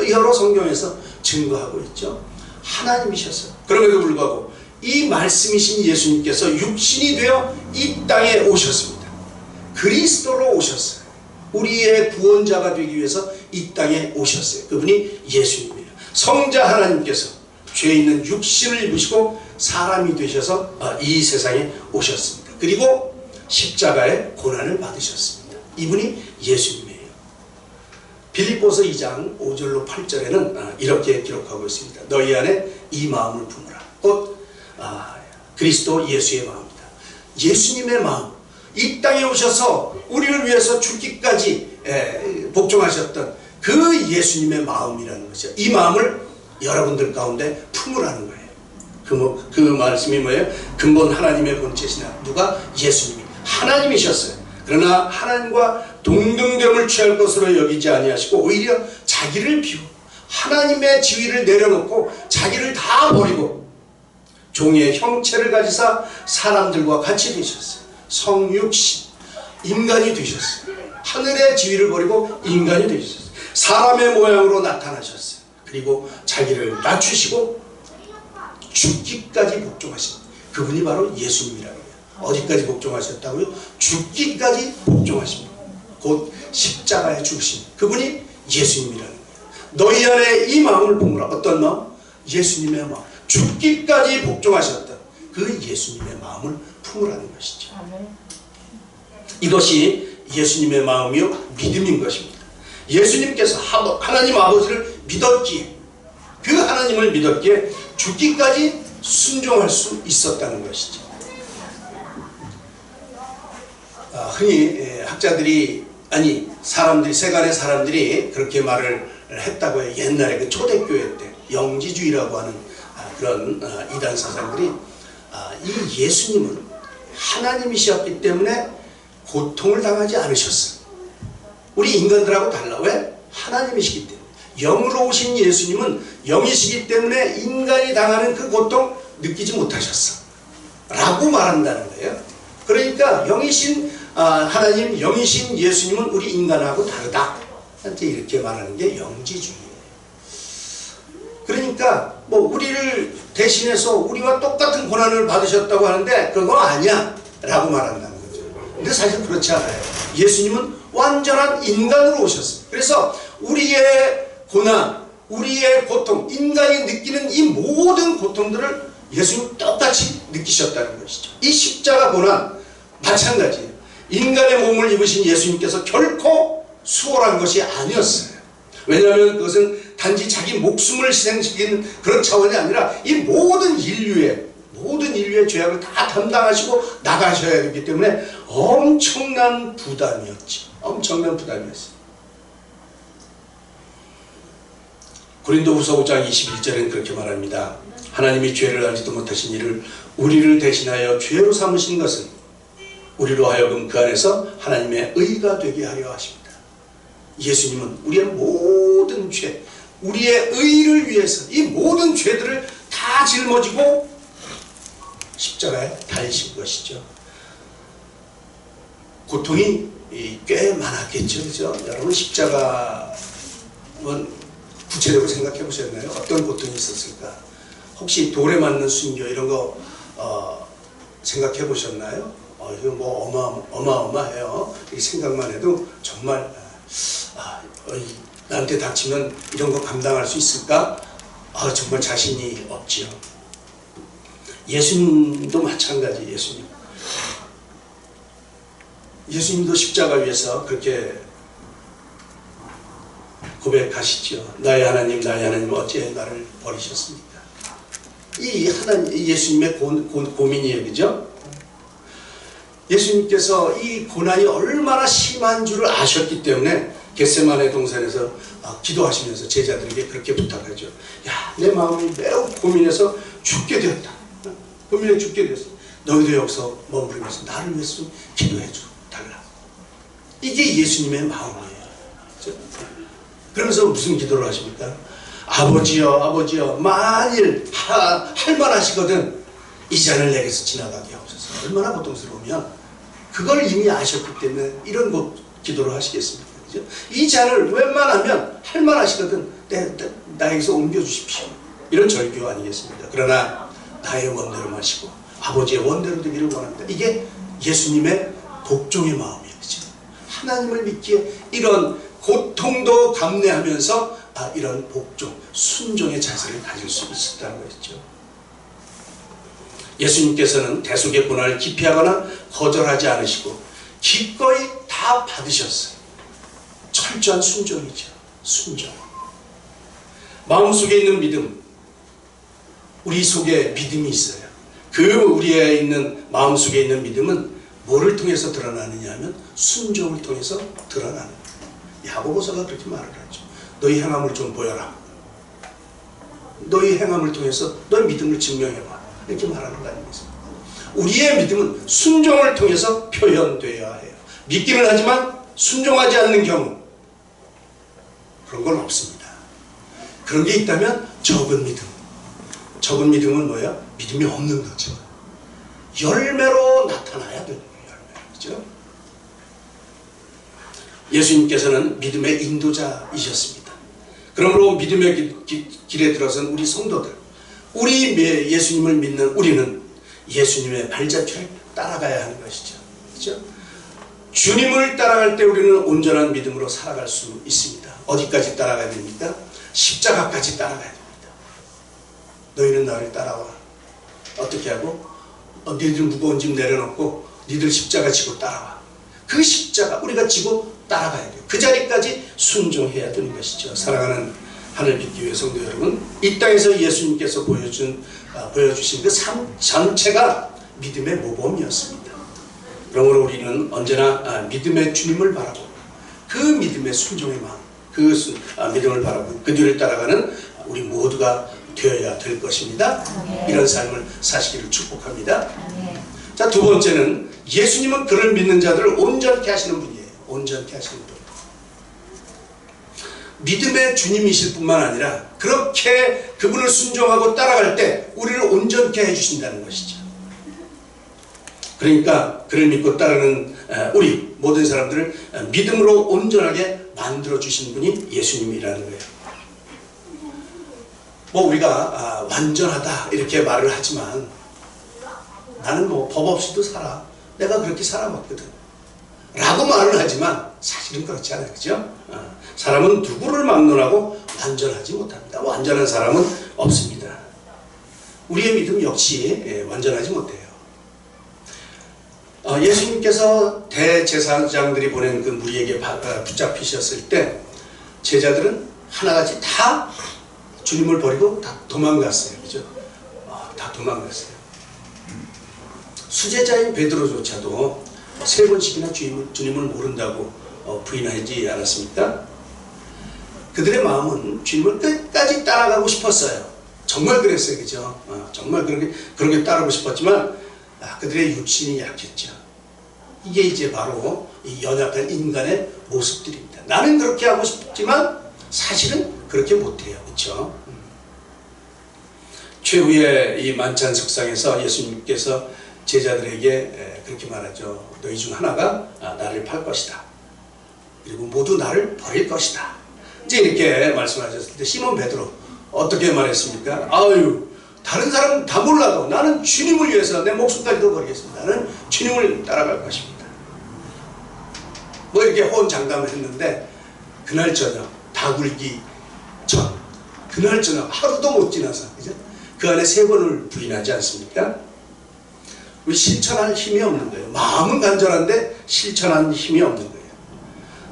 Speaker 2: 여러 성경에서 증거하고 있죠. 하나님이셨어요. 그럼에도 불구하고 이 말씀이신 예수님께서 육신이 되어 이 땅에 오셨습니다. 그리스도로 오셨어요. 우리의 구원자가 되기 위해서 이 땅에 오셨어요. 그분이 예수님이에요. 성자 하나님께서 죄 있는 육신을 입으시고 사람이 되셔서 이 세상에 오셨습니다. 그리고 십자가의 고난을 받으셨습니다. 이분이 예수님이에요. 빌립보서 2장 5절로 8절에는 이렇게 기록하고 있습니다. 너희 안에 이 마음을 품으라. 곧 그리스도 예수의 마음이다. 예수님의 마음, 이 땅에 오셔서 우리를 위해서 죽기까지 복종하셨던 그 예수님의 마음이라는 것이죠. 이 마음을 여러분들 가운데 품으라는 거예요. 그 말씀이 뭐예요? 근본 하나님의 본체시나 누가? 예수님이 하나님이셨어요. 그러나 하나님과 동등됨을 취할 것으로 여기지 아니하시고 오히려 자기를 비우고 하나님의 지위를 내려놓고 자기를 다 버리고 종의 형체를 가지사 사람들과 같이 되셨어요. 성육신 인간이 되셨어요. 하늘의 지위를 버리고 인간이 되셨어요. 사람의 모양으로 나타나셨어요. 그리고 자기를 낮추시고 죽기까지 복종하신 그분이 바로 예수님이라고 해요. 어디까지 복종하셨다고요? 죽기까지 복종하십니다. 곧 십자가에 죽으신 그분이 예수님이라는 거예요. 너희 안에 이 마음을 품으라. 어떤 마음? 예수님의 마음. 죽기까지 복종하셨던 그 예수님의 마음을 품으라는 것이죠. 이것이 예수님의 마음이요 믿음인 것입니다. 예수님께서 하나님 아버지를 믿었기에 그 하나님을 믿었기에 죽기까지 순종할 수 있었다는 것이죠. 흔히 학자들이 사람들이 세간의 사람들이 그렇게 말을 했다고 해요. 옛날에 그 초대교회 때 영지주의라고 하는 그런 이단 사상들이 이 예수님은 하나님이셨기 때문에 고통을 당하지 않으셨어. 우리 인간들하고 달라. 왜? 하나님이시기 때문에. 영으로 오신 예수님은 영이시기 때문에 인간이 당하는 그 고통 느끼지 못하셨어 라고 말한다는 거예요. 그러니까 영이신 하나님, 영이신 예수님은 우리 인간하고 다르다 이렇게 말하는 게 영지주의예요. 그러니까 뭐 우리를 대신해서 우리와 똑같은 고난을 받으셨다고 하는데 그거 아니야 라고 말한다는 거죠. 근데 사실 그렇지 않아요. 예수님은 완전한 인간으로 오셨어요. 그래서 우리의 고난, 우리의 고통, 인간이 느끼는 이 모든 고통들을 예수님 똑같이 느끼셨다는 것이죠. 이 십자가 고난 마찬가지예요. 인간의 몸을 입으신 예수님께서 결코 수월한 것이 아니었어요. 왜냐하면 그것은 단지 자기 목숨을 희생시킨 그런 차원이 아니라 이 모든 인류의 죄악을 다 담당하시고 나가셔야 되기 때문에 엄청난 부담이었죠. 엄청난 부담이었어요. 고린도후서 5장 21절에는 그렇게 말합니다. 하나님이 죄를 알지도 못하신 이를 우리를 대신하여 죄로 삼으신 것은 우리로 하여금 그 안에서 하나님의 의가 되게 하려 하십니다. 예수님은 우리의 모든 죄, 우리의 의를 위해서 이 모든 죄들을 다 짊어지고 십자가에 달리신 것이죠. 고통이 꽤 많았겠죠. 그죠? 여러분 십자가는 구체적으로 생각해 보셨나요? 어떤 고통이 있었을까? 혹시 돌에 맞는 순교 이런 거 생각해 보셨나요? 이거 뭐 어마어마해요. 이 생각만 해도 정말 나한테 닥치면 이런 거 감당할 수 있을까? 정말 자신이 없지요. 예수님도 마찬가지. 예수님도 십자가 위에서 그렇게 고백하시죠. 나의 하나님 어찌 나를 버리셨습니까? 이 예수님의 고민이에요. 그죠? 예수님께서 이 고난이 얼마나 심한 줄을 아셨기 때문에 겟세마네 동산에서 기도하시면서 제자들에게 그렇게 부탁하죠. 야, 내 마음이 매우 고민해서 죽게 되었다. 고민해 죽게 되었어. 너희도 여기서 머무르면서 나를 위해서 좀 기도해 달라. 이게 예수님의 마음이에요. 그렇죠? 그러면서 무슨 기도를 하십니까? 아버지여 만일 할만하시거든 이 잔을 내게서 지나가게 하옵소서. 얼마나 고통스러우면 그걸 이미 아셨기 때문에 이런 기도를 하시겠습니까? 그죠? 이 잔을 웬만하면 할만하시거든 나에게서 옮겨주십시오. 이런 절규 아니겠습니까? 그러나 나의 원대로 마시고 아버지의 원대로 되기를 원합니다. 이게 예수님의 복종의 마음이에요. 그죠? 하나님을 믿기에 이런 고통도 감내하면서 이런 복종, 순종의 자세를 가질 수 있었다는 것이죠. 예수님께서는 대속의 고난을 기피하거나 거절하지 않으시고 기꺼이 다 받으셨어요. 철저한 순종이죠. 순종. 마음속에 있는 믿음, 우리 속에 믿음이 있어요. 우리에 있는 마음속에 있는 믿음은 뭐를 통해서 드러나느냐 하면 순종을 통해서 드러나는 거예요. 야고보서가 그렇게 말을 하죠. 너희 행함을 좀 보여라. 너희 행함을 통해서 너희 믿음을 증명해봐. 이렇게 말하는 거 아니겠습니까? 우리의 믿음은 순종을 통해서 표현되어야 해요. 믿기는 하지만 순종하지 않는 경우 그런 건 없습니다. 그런 게 있다면 적은 믿음. 적은 믿음은 뭐예요? 믿음이 없는 거죠. 열매로 나타나야 되는 거예요. 열매. 그죠? 예수님께서는 믿음의 인도자이셨습니다. 그러므로 믿음의 길에 들어선 우리 성도들, 우리 예수님을 믿는 우리는 예수님의 발자취를 따라가야 하는 것이죠. 그렇죠? 주님을 따라갈 때 우리는 온전한 믿음으로 살아갈 수 있습니다. 어디까지 따라가야 됩니까? 십자가까지 따라가야 됩니다. 너희는 나를 따라와. 어떻게 하고? 너희들 무거운 짐 내려놓고 너희들 십자가 지고 따라와. 그 십자가 우리가 지고 따라가야 돼요. 그 자리까지 순종해야 되는 것이죠. 사랑하는 하늘빛교회 성도 여러분, 이 땅에서 예수님께서 보여주신 그 삶 전체가 믿음의 모범이었습니다. 그러므로 우리는 언제나 믿음의 주님을 바라고 그 믿음의 순종의 마음, 믿음을 바라고 그 뒤를 따라가는 우리 모두가 되어야 될 것입니다. 이런 삶을 사시기를 축복합니다. 자, 두 번째는 예수님은 그를 믿는 자들을 온전케 하시는 분이에요. 온전케 하시는 분. 믿음의 주님이실 뿐만 아니라 그렇게 그분을 순종하고 따라갈 때 우리를 온전케 해주신다는 것이죠. 그러니까 그를 믿고 따르는 우리 모든 사람들을 믿음으로 온전하게 만들어주신 분이 예수님이라는 거예요. 뭐 우리가 완전하다 이렇게 말을 하지만 나는 뭐 법 없이도 살아. 내가 그렇게 살아왔거든. 라고 말을 하지만 사실은 그렇지 않아요. 그죠? 사람은 누구를 막론하고 완전하지 못합니다. 완전한 사람은 없습니다. 우리의 믿음 역시 완전하지 못해요. 예수님께서 대제사장들이 보낸 그 무리에게 붙잡히셨을 때 제자들은 하나같이 다 주님을 버리고 다 도망갔어요. 그죠? 다 도망갔어요. 수제자인 베드로조차도 3번씩이나 주님을 모른다고 부인하지 않았습니까? 그들의 마음은 주님을 끝까지 따라가고 싶었어요. 정말 그랬어요. 그죠? 정말 그렇게 따라가고 싶었지만 그들의 육신이 약했죠. 이게 이제 바로 이 연약한 인간의 모습들입니다. 나는 그렇게 하고 싶지만 사실은 그렇게 못해요. 그렇죠? 최후의 이 만찬 석상에서 예수님께서 제자들에게 그렇게 말하죠. 너희 중 하나가 나를 팔 것이다. 그리고 모두 나를 버릴 것이다. 이제 이렇게 말씀하셨을 때 시몬 베드로 어떻게 말했습니까? 아유, 다른 사람은 다 몰라도 나는 주님을 위해서 내 목숨까지도 버리겠습니다. 나는 주님을 따라갈 것입니다. 뭐 이렇게 호언장담을 했는데 그날 저녁 다 굴기 전 그날 저녁 하루도 못 지나서 그죠? 그 안에 3번을 부인하지 않습니까? 우리 실천할 힘이 없는 거예요. 마음은 간절한데 실천할 힘이 없는 거예요.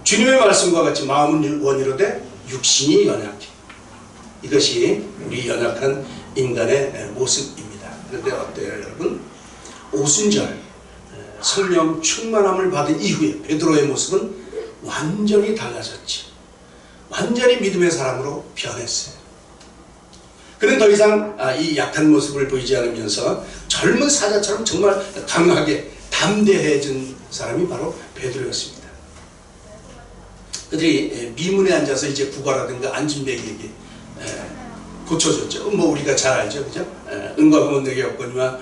Speaker 2: 주님의 말씀과 같이 마음은 원이로되 육신이 연약해. 이것이 우리 연약한 인간의 모습입니다. 그런데 어때요 여러분? 오순절 성령 충만함을 받은 이후에 베드로의 모습은 완전히 달라졌죠. 완전히 믿음의 사람으로 변했어요. 그는 더 이상 이 약한 모습을 보이지 않으면서 젊은 사자처럼 정말 강하게 담대해진 사람이 바로 베드로였습니다. 그들이 미문에 앉아서 이제 구과라든가 안진뱅이에게 고쳐줬죠. 뭐 우리가 잘 알죠, 그죠? 은과 금은 내게 없거니와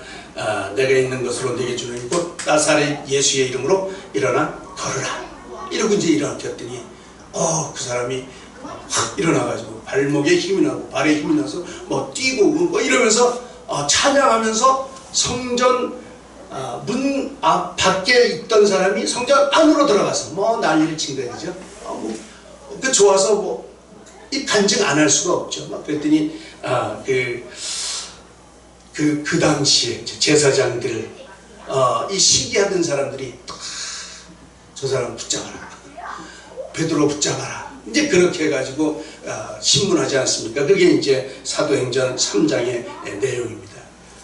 Speaker 2: 내가 있는 것으로 내게 주는 곧 나사렛 예수의 이름으로 일어나 걸으라. 이러고 이제 일어났더니 그 사람이 확 일어나가지고 발목에 힘이 나고 발에 힘이 나서 뭐 뛰고 뭐 이러면서 찬양하면서 성전 문 앞 밖에 있던 사람이 성전 안으로 들어가서 뭐 난리를 친 거예요, 그죠? 그 좋아서 뭐 이 간증 안 할 수가 없죠. 막 그랬더니 그 당시에 제사장들 이 시기하던 사람들이 저 사람 붙잡아라, 베드로 붙잡아라. 이제 그렇게 해가지고 신문하지 않습니까? 그게 이제 사도행전 3장의 내용입니다.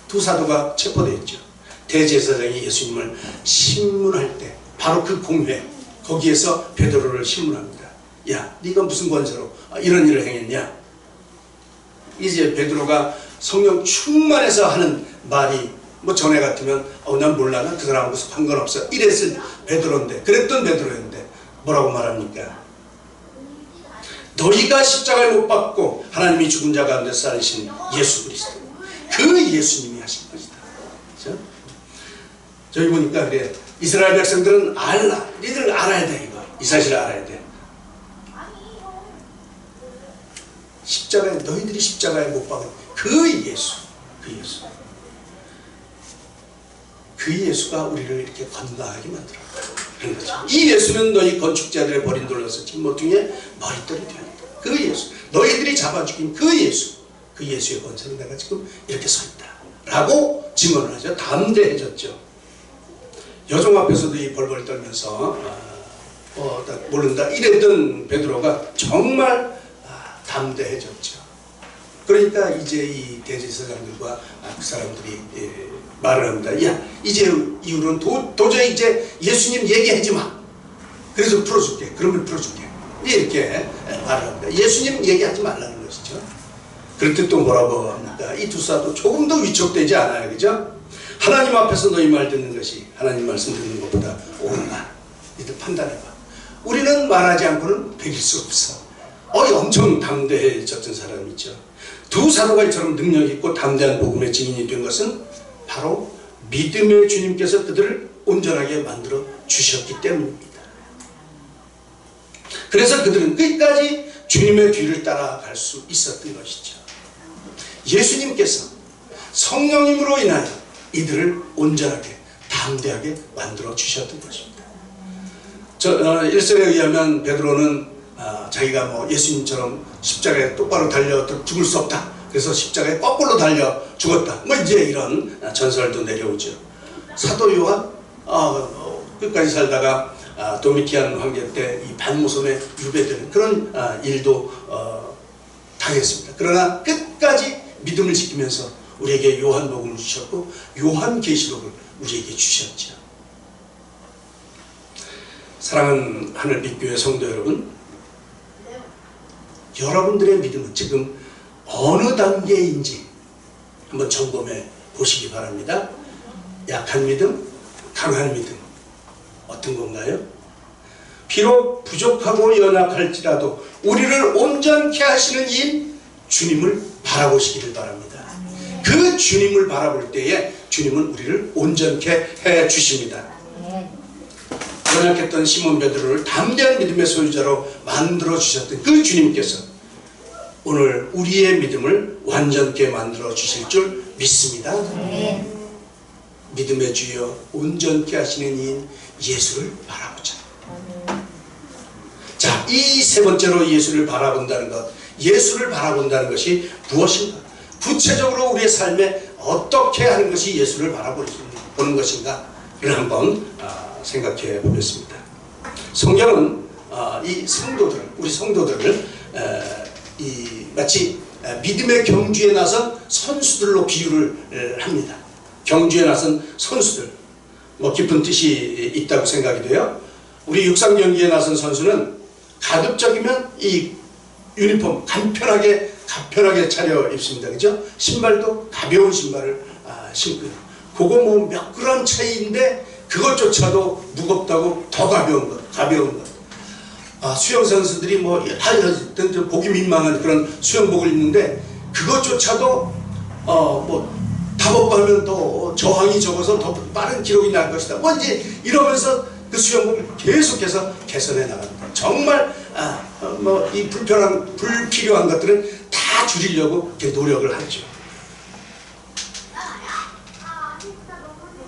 Speaker 2: 두 사도가 체포됐죠. 대제사장이 예수님을 신문할 때 바로 그 공회 거기에서 베드로를 신문합니다. 야, 네가 무슨 권세로 이런 일을 행했냐? 이제 베드로가 성령 충만해서 하는 말이 뭐 전에 같으면 난 몰라, 난 그 사람하고 상관없어 이랬을 베드로인데, 그랬던 베드로인데 뭐라고 말합니까? 너희가 십자가에 못 박고 하나님이 죽은 자 가운데 살리신 예수 그리스도, 그 예수님이 하신 것이다. 그렇죠? 저기 보니까 그래, 이스라엘 백성들은 알라, 니들 알아야 돼. 이거 이 사실을 알아야 돼. 십자가에, 너희들이 십자가에 못 박은 그 예수, 그 예수가 우리를 이렇게 건강하게 만들어 그런 거죠. 이 예수는 너희 건축자들의 버린 돌로서 진모퉁이의 머릿돌이 되었다. 그 예수, 너희들이 잡아 죽인 그 예수, 그 예수의 권세로 내가 지금 이렇게 서 있다 라고 증언을 하죠. 담대해졌죠. 여종 앞에서도 이 벌벌 떨면서 모른다 이랬던 베드로가 정말 담대해졌죠. 그러니까 이제 이 대제사장들과 그 사람들이 말을 합니다. 야, 이제 이후로는 도저히 이제 예수님 얘기하지 마. 그래서 풀어줄게. 그러면 풀어줄게. 이렇게 말을 합니다. 예수님 얘기하지 말라는 것이죠. 그럴 때 또 뭐라고 합니까? 이 두 사도 조금 더 위축되지 않아요. 그죠? 하나님 앞에서 너희 말 듣는 것이 하나님 말씀 듣는 것보다 옳으나 니들 판단해봐. 우리는 말하지 않고는 베길 수 없어. 엄청 담대해졌던 사람이죠. 두 사도가 이처럼 능력 있고 담대한 복음의 증인이 된 것은 바로 믿음의 주님께서 그들을 온전하게 만들어 주셨기 때문입니다. 그래서 그들은 끝까지 주님의 뒤를 따라갈 수 있었던 것이죠. 예수님께서 성령님으로 인하여 이들을 온전하게 담대하게 만들어 주셨던 것입니다. 1절에 의하면 베드로는 자기가 뭐 예수님처럼 십자가에 똑바로 달려 죽을 수 없다. 그래서 십자가에 거꾸로 달려 죽었다. 뭐 이제 이런 전설도 내려오죠. 사도 요한 끝까지 살다가 도미티안 황제 때 이 반모섬에 유배되는 그런 일도 당했습니다. 그러나 끝까지 믿음을 지키면서 우리에게 요한복음을 주셨고 요한계시록을 우리에게 주셨죠. 사랑하는 하늘빛교회 성도 여러분, 여러분들의 믿음은 지금 어느 단계인지 한번 점검해 보시기 바랍니다. 약한 믿음, 강한 믿음, 어떤 건가요? 비록 부족하고 연약할지라도 우리를 온전케 하시는 이 주님을 바라보시기를 바랍니다. 그 주님을 바라볼 때에 주님은 우리를 온전케 해 주십니다. 연약했던 시몬 베드로를 담대한 믿음의 소유자로 만들어 주셨던 그 주님께서 오늘 우리의 믿음을 완전케 만들어 주실 줄 믿습니다. 믿음의 주여 온전케 하시는 이인 예수를 바라보자. 자, 이 세 번째로 예수를 바라본다는 것, 예수를 바라본다는 것이 무엇인가? 구체적으로 우리의 삶에 어떻게 하는 것이 예수를 바라보는 것인가? 이를 한번 생각해 보겠습니다. 성경은 이 성도들, 우리 성도들을 마치 믿음의 경주에 나선 선수들로 비유를 합니다. 경주에 나선 선수들, 뭐 깊은 뜻이 있다고 생각이 돼요. 우리 육상 경기에 나선 선수는 가급적이면 이 유니폼 간편하게 차려 입습니다. 그죠? 신발도 가벼운 신발을 신고요. 그거 뭐 몇 그램 차이인데 그것조차도 무겁다고 더 가벼운 것. 수영 선수들이 뭐 보기 민망한 그런 수영복을 입는데 그것조차도 뭐 다 벗고 하면 또 저항이 적어서 더 빠른 기록이 날 것이다. 뭐 이제 이러면서 그 수영복을 계속해서 개선해 나갑니다. 정말 뭐 이 불필요한 것들은 다 줄이려고 이렇게 노력을 하죠.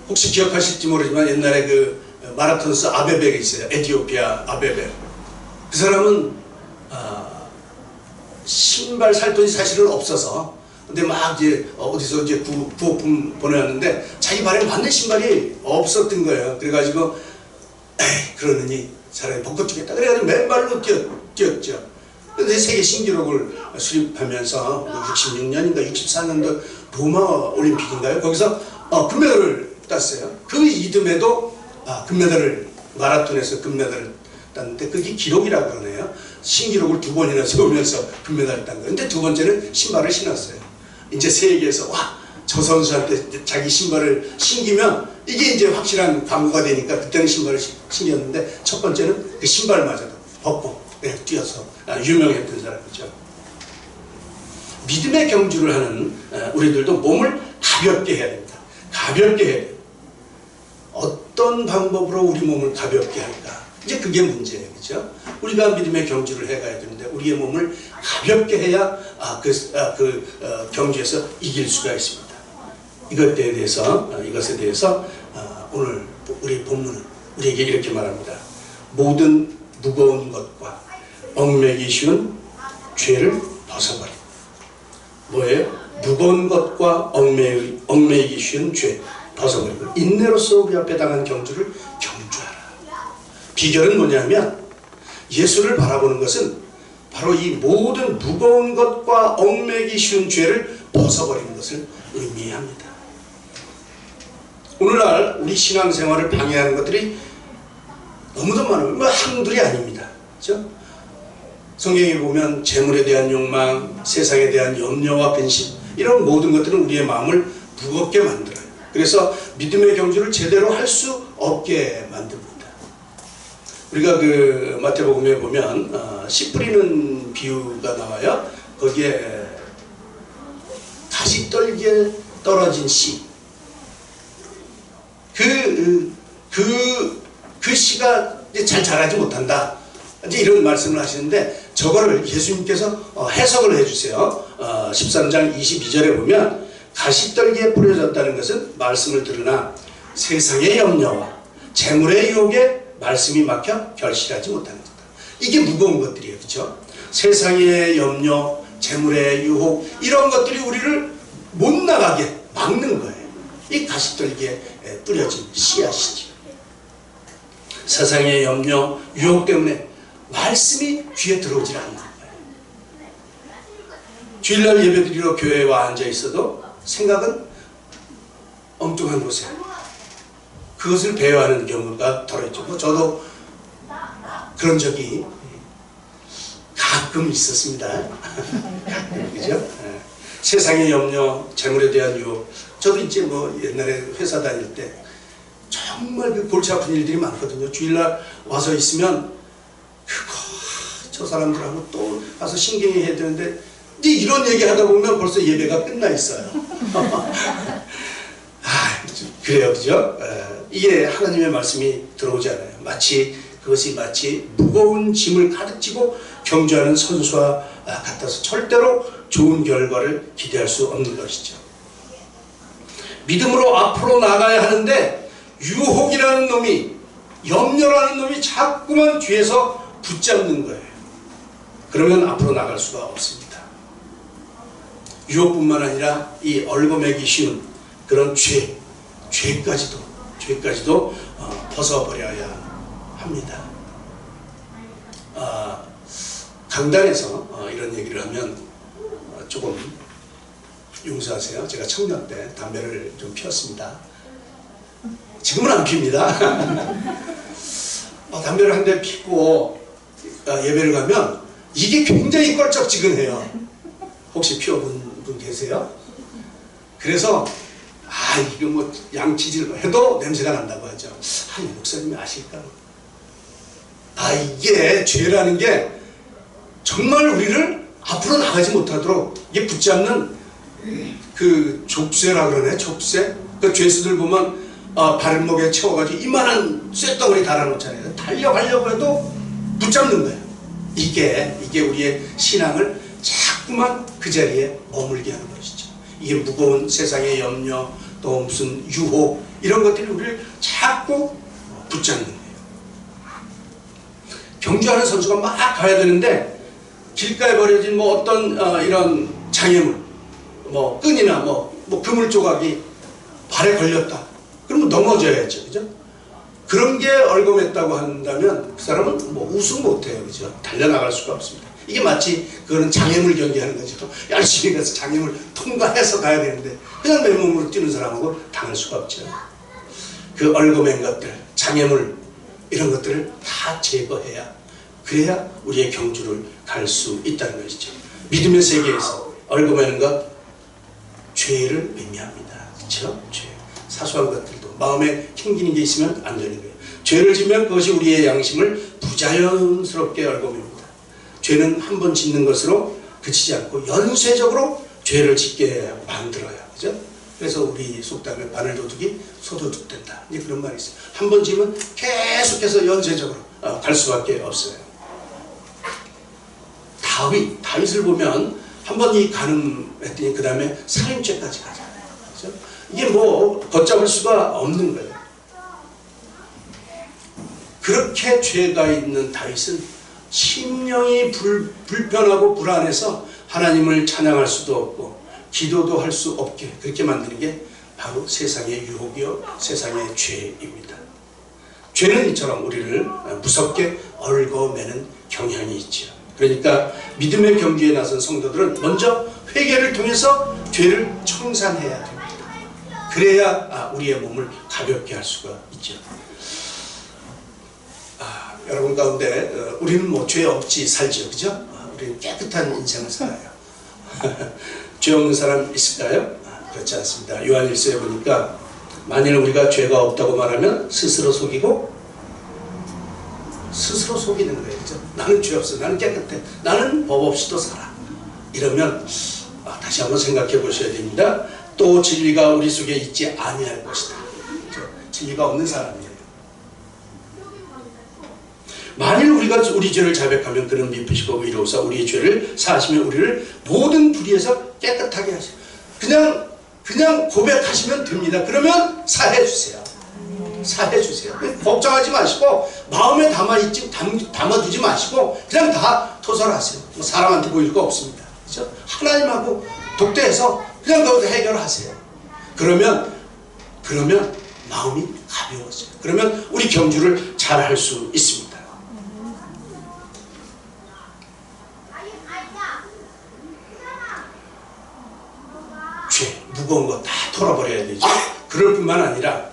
Speaker 2: 혹시 기억하실지 모르지만 옛날에 그 마라톤스 아베백이 있어요. 에티오피아 아베백. 그 사람은 신발 살 돈이 사실은 없어서 근데 막 이제 어디서 이제 부업품 보내왔는데 자기 발에 맞는 신발이 없었던 거예요. 그래가지고 그러느니 차라리 벗겨주겠다. 그래가지고 맨발로 뛰었죠. 근데 세계 신기록을 수립하면서 66년인가 64년도 로마 올림픽인가요? 거기서 금메달을 땄어요. 그 이듬해도 금메달을 마라톤에서 금메달을 땄는데 그게 기록이라고 그러네요. 신기록을 2번이나 세우면서 금메달을 딴 거예요. 근데 두 번째는 신발을 신었어요. 이제 세계에서 저 선수한테 자기 신발을 신기면 이게 이제 확실한 광고가 되니까 그때는 신발을 신겼는데 첫 번째는 그 신발마저도 벗고 그냥 뛰어서 유명했던 사람이죠. 믿음의 경주를 하는 우리들도 몸을 가볍게 해야 됩니다. 가볍게 해야 돼요. 어떤 방법으로 우리 몸을 가볍게 할까? 이제 그게 문제예요. 그렇죠? 우리가 믿음의 경주를 해가야 되는데 우리의 몸을 가볍게 해야 경주에서 이길 수가 있습니다. 이것에 대해서 오늘 우리 본문은 우리에게 이렇게 말합니다. 모든 무거운 것과 얽매기 쉬운 죄를 벗어버리고. 뭐예요? 무거운 것과 얽매기 쉬운 죄 벗어버리고 인내로서 우리 앞에 당한 경주를 경주하라. 비결은 뭐냐면 예수를 바라보는 것은 바로 이 모든 무거운 것과 얽매기 쉬운 죄를 벗어버리는 것을 의미합니다. 오늘날 우리 신앙생활을 방해하는 것들이 너무도 많아요. 한둘이 아닙니다. 그렇죠? 성경에 보면 재물에 대한 욕망, 세상에 대한 염려와 근심, 이런 모든 것들은 우리의 마음을 무겁게 만들어요. 그래서 믿음의 경주를 제대로 할 수 없게 만듭니다. 우리가 그 마태복음에 보면 씨 뿌리는 비유가 나와요. 거기에 가시떨기에 떨어진 씨, 그 씨가 잘 자라지 못한다, 이제 이런 말씀을 하시는데, 저거를 예수님께서 해석을 해주세요. 13장 22절에 보면 가시떨기에 뿌려졌다는 것은 말씀을 들으나 세상의 염려와 재물의 유혹에 말씀이 막혀 결실하지 못하는 것이다. 이게 무거운 것들이에요. 그렇죠? 세상의 염려, 재물의 유혹, 이런 것들이 우리를 못 나가게 막는 거예요. 이 가시떨기에 뿌려진 씨앗이죠. 세상의 염려, 유혹 때문에 말씀이 귀에 들어오질 않는 거예요. 주일날 예배드리러 교회에 와 앉아 있어도 생각은 엉뚱한 곳에, 그것을 배워하는 경우가 덜했죠. 뭐 저도 그런 적이 가끔 있었습니다. 그죠? 세상의 염려, 재물에 대한 유혹. 저도 이제 뭐 옛날에 회사 다닐 때 정말 그 골치 아픈 일들이 많거든요. 주일날 와서 있으면 저 사람들하고 또 가서 신경이 해야 되는데, 이런 얘기 하다 보면 벌써 예배가 끝나 있어요. 그래요, 그죠? 이게 하나님의 말씀이 들어오지 않아요. 그것이 마치 무거운 짐을 가득 지고 경주하는 선수와 같아서 절대로 좋은 결과를 기대할 수 없는 것이죠. 믿음으로 앞으로 나가야 하는데 유혹이라는 놈이, 염려라는 놈이 자꾸만 뒤에서 붙잡는 거예요. 그러면 앞으로 나갈 수가 없습니다. 유혹뿐만 아니라 이 얼거매기 쉬운 그런 죄까지도 벗어버려야 합니다. 강단에서 이런 얘기를 하면 조금 용서하세요. 제가 청년 때 담배를 좀 피웠습니다. 지금은 안 핍니다. 담배를 한 대 피고 예배를 가면 이게 굉장히 껄쩍지근해요. 혹시 피워본 분 계세요? 그래서 이거 뭐 양치질 해도 냄새가 난다고 하죠. 이 목사님이 아실까? 이게 죄라는 게 정말 우리를 앞으로 나가지 못하도록 이게 붙잡는 그 족쇄라 그러네. 족쇄. 그 죄수들 보면 발목에 채워가지고 이만한 쇳덩어리 달아놓잖아요. 달려가려고 해도 붙잡는 거예요. 이게 우리의 신앙을 자꾸만 그 자리에 머물게 하는 것이죠. 이게 무거운 세상의 염려, 또 무슨 유혹, 이런 것들이 우리를 자꾸 붙잡는 거예요. 경주하는 선수가 막 가야 되는데 길가에 버려진 뭐 어떤 이런 장애물, 뭐 끈이나 뭐 그물 조각이 발에 걸렸다. 그러면 넘어져야죠. 그죠? 그런 게 얼검했다고 한다면 그 사람은 뭐 우승 못해요. 그죠? 달려나갈 수가 없습니다. 이게 마치 그거는 장애물 경기하는 거죠. 열심히 가서 장애물 통과해서 가야 되는데 그냥 내 몸으로 뛰는 사람하고 당할 수가 없죠. 그 얼검한 것들, 장애물, 이런 것들을 다 제거해야, 그래야 우리의 경주를 갈 수 있다는 것이죠. 믿음의 세계에서 얼검하는 것, 죄를 의미합니다. 그렇죠? 죄. 사소한 것들도 마음에 캥기는 게 있으면 안 되는 거예요. 죄를 지면 그것이 우리의 양심을 부자연스럽게 얼검입니다. 죄는 한 번 짓는 것으로 그치지 않고 연쇄적으로 죄를 짓게 만들어요. 그죠? 그래서 우리 속담에 바늘도둑이 소도둑 된다, 이제 그런 말이 있어요. 한 번 지면 계속해서 연쇄적으로 갈 수밖에 없어요. 다윗을 보면 한 번이 가늠했더니 그 다음에 살인죄까지 가잖아요. 그죠? 이게 뭐 걷잡을 수가 없는 거예요. 그렇게 죄가 있는 다윗은 심령이 불편하고 불안해서 하나님을 찬양할 수도 없고 기도도 할 수 없게 그렇게 만드는 게 바로 세상의 유혹이요, 세상의 죄입니다. 죄는 이처럼 우리를 무섭게 얽어매는 경향이 있죠. 그러니까 믿음의 경주에 나선 성도들은 먼저 회개를 통해서 죄를 청산해야 됩니다. 그래야 우리의 몸을 가볍게 할 수가 있죠. 여러분 가운데 우리는 뭐 죄 없이 살죠, 그죠? 우리는 깨끗한 인생을 살아요. 죄 없는 사람 있을까요? 그렇지 않습니다. 요한일서에 보니까 만일 우리가 죄가 없다고 말하면 스스로 속이고 스스로 속이는 거예요. 그렇죠? 나는 죄 없어. 나는 깨끗해. 나는 법 없이도 살아. 이러면 다시 한번 생각해 보셔야 됩니다. 또 진리가 우리 속에 있지 아니할 것이다. 그렇죠? 진리가 없는 사람이에요. 만일 우리가 우리 죄를 자백하면 그는 미쁘시고 의로우사 우리의 죄를 사하시면 우리를 모든 불의에서 깨끗하게 하시고 그냥 고백하시면 됩니다. 그러면 사해 주세요. 사해 주세요. 걱정하지 마시고 마음에 담아두지 마시고 그냥 다 토설하세요. 사람한테 보일 거 없습니다. 그렇죠? 하나님하고 독대해서 그냥 거기서 해결하세요. 그러면 마음이 가벼워져요. 그러면 우리 경주를 잘 할 수 있습니다. 죄, 무거운 거 다 털어버려야 되죠. 그럴 뿐만 아니라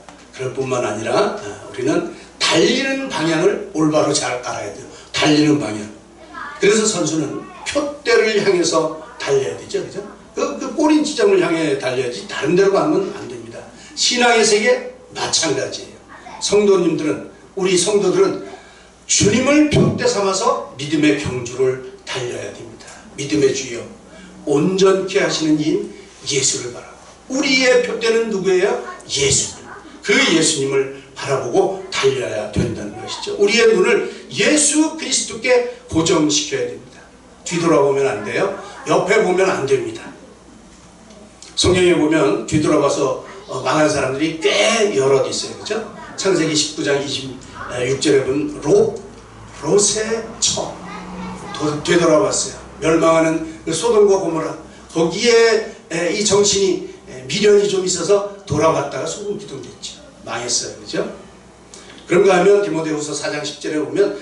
Speaker 2: 우리는 달리는 방향을 올바로 잘 알아야 돼요. 달리는 방향. 그래서 선수는 표대를 향해서 달려야 되죠. 그죠? 그 꼬린 지점을 향해 달려야지 다른 데로 가면 안 됩니다. 신앙의 세계 마찬가지예요. 우리 성도들은 주님을 표대 삼아서 믿음의 경주를 달려야 됩니다. 믿음의 주여 온전케 하시는 이인 예수를 바라고, 우리의 표대는 누구예요? 예수님. 그 예수님을 바라보고 달려야 된다는 것이죠. 우리의 눈을 예수 그리스도께 고정시켜야 됩니다. 뒤돌아보면 안 돼요. 옆에 보면 안 됩니다. 성경에 보면 뒤돌아봐서 망한 사람들이 꽤 여럿 있어요. 그렇죠? 창세기 19장 26절에 보면 롯의 처 되돌아봤어요. 멸망하는 그 소돔과 고모라, 거기에 이 정신이 미련이 좀 있어서 돌아왔다가 소금기둥됐죠. 망했어요. 그죠? 그런가 하면 디모데후서 4장 10절에 보면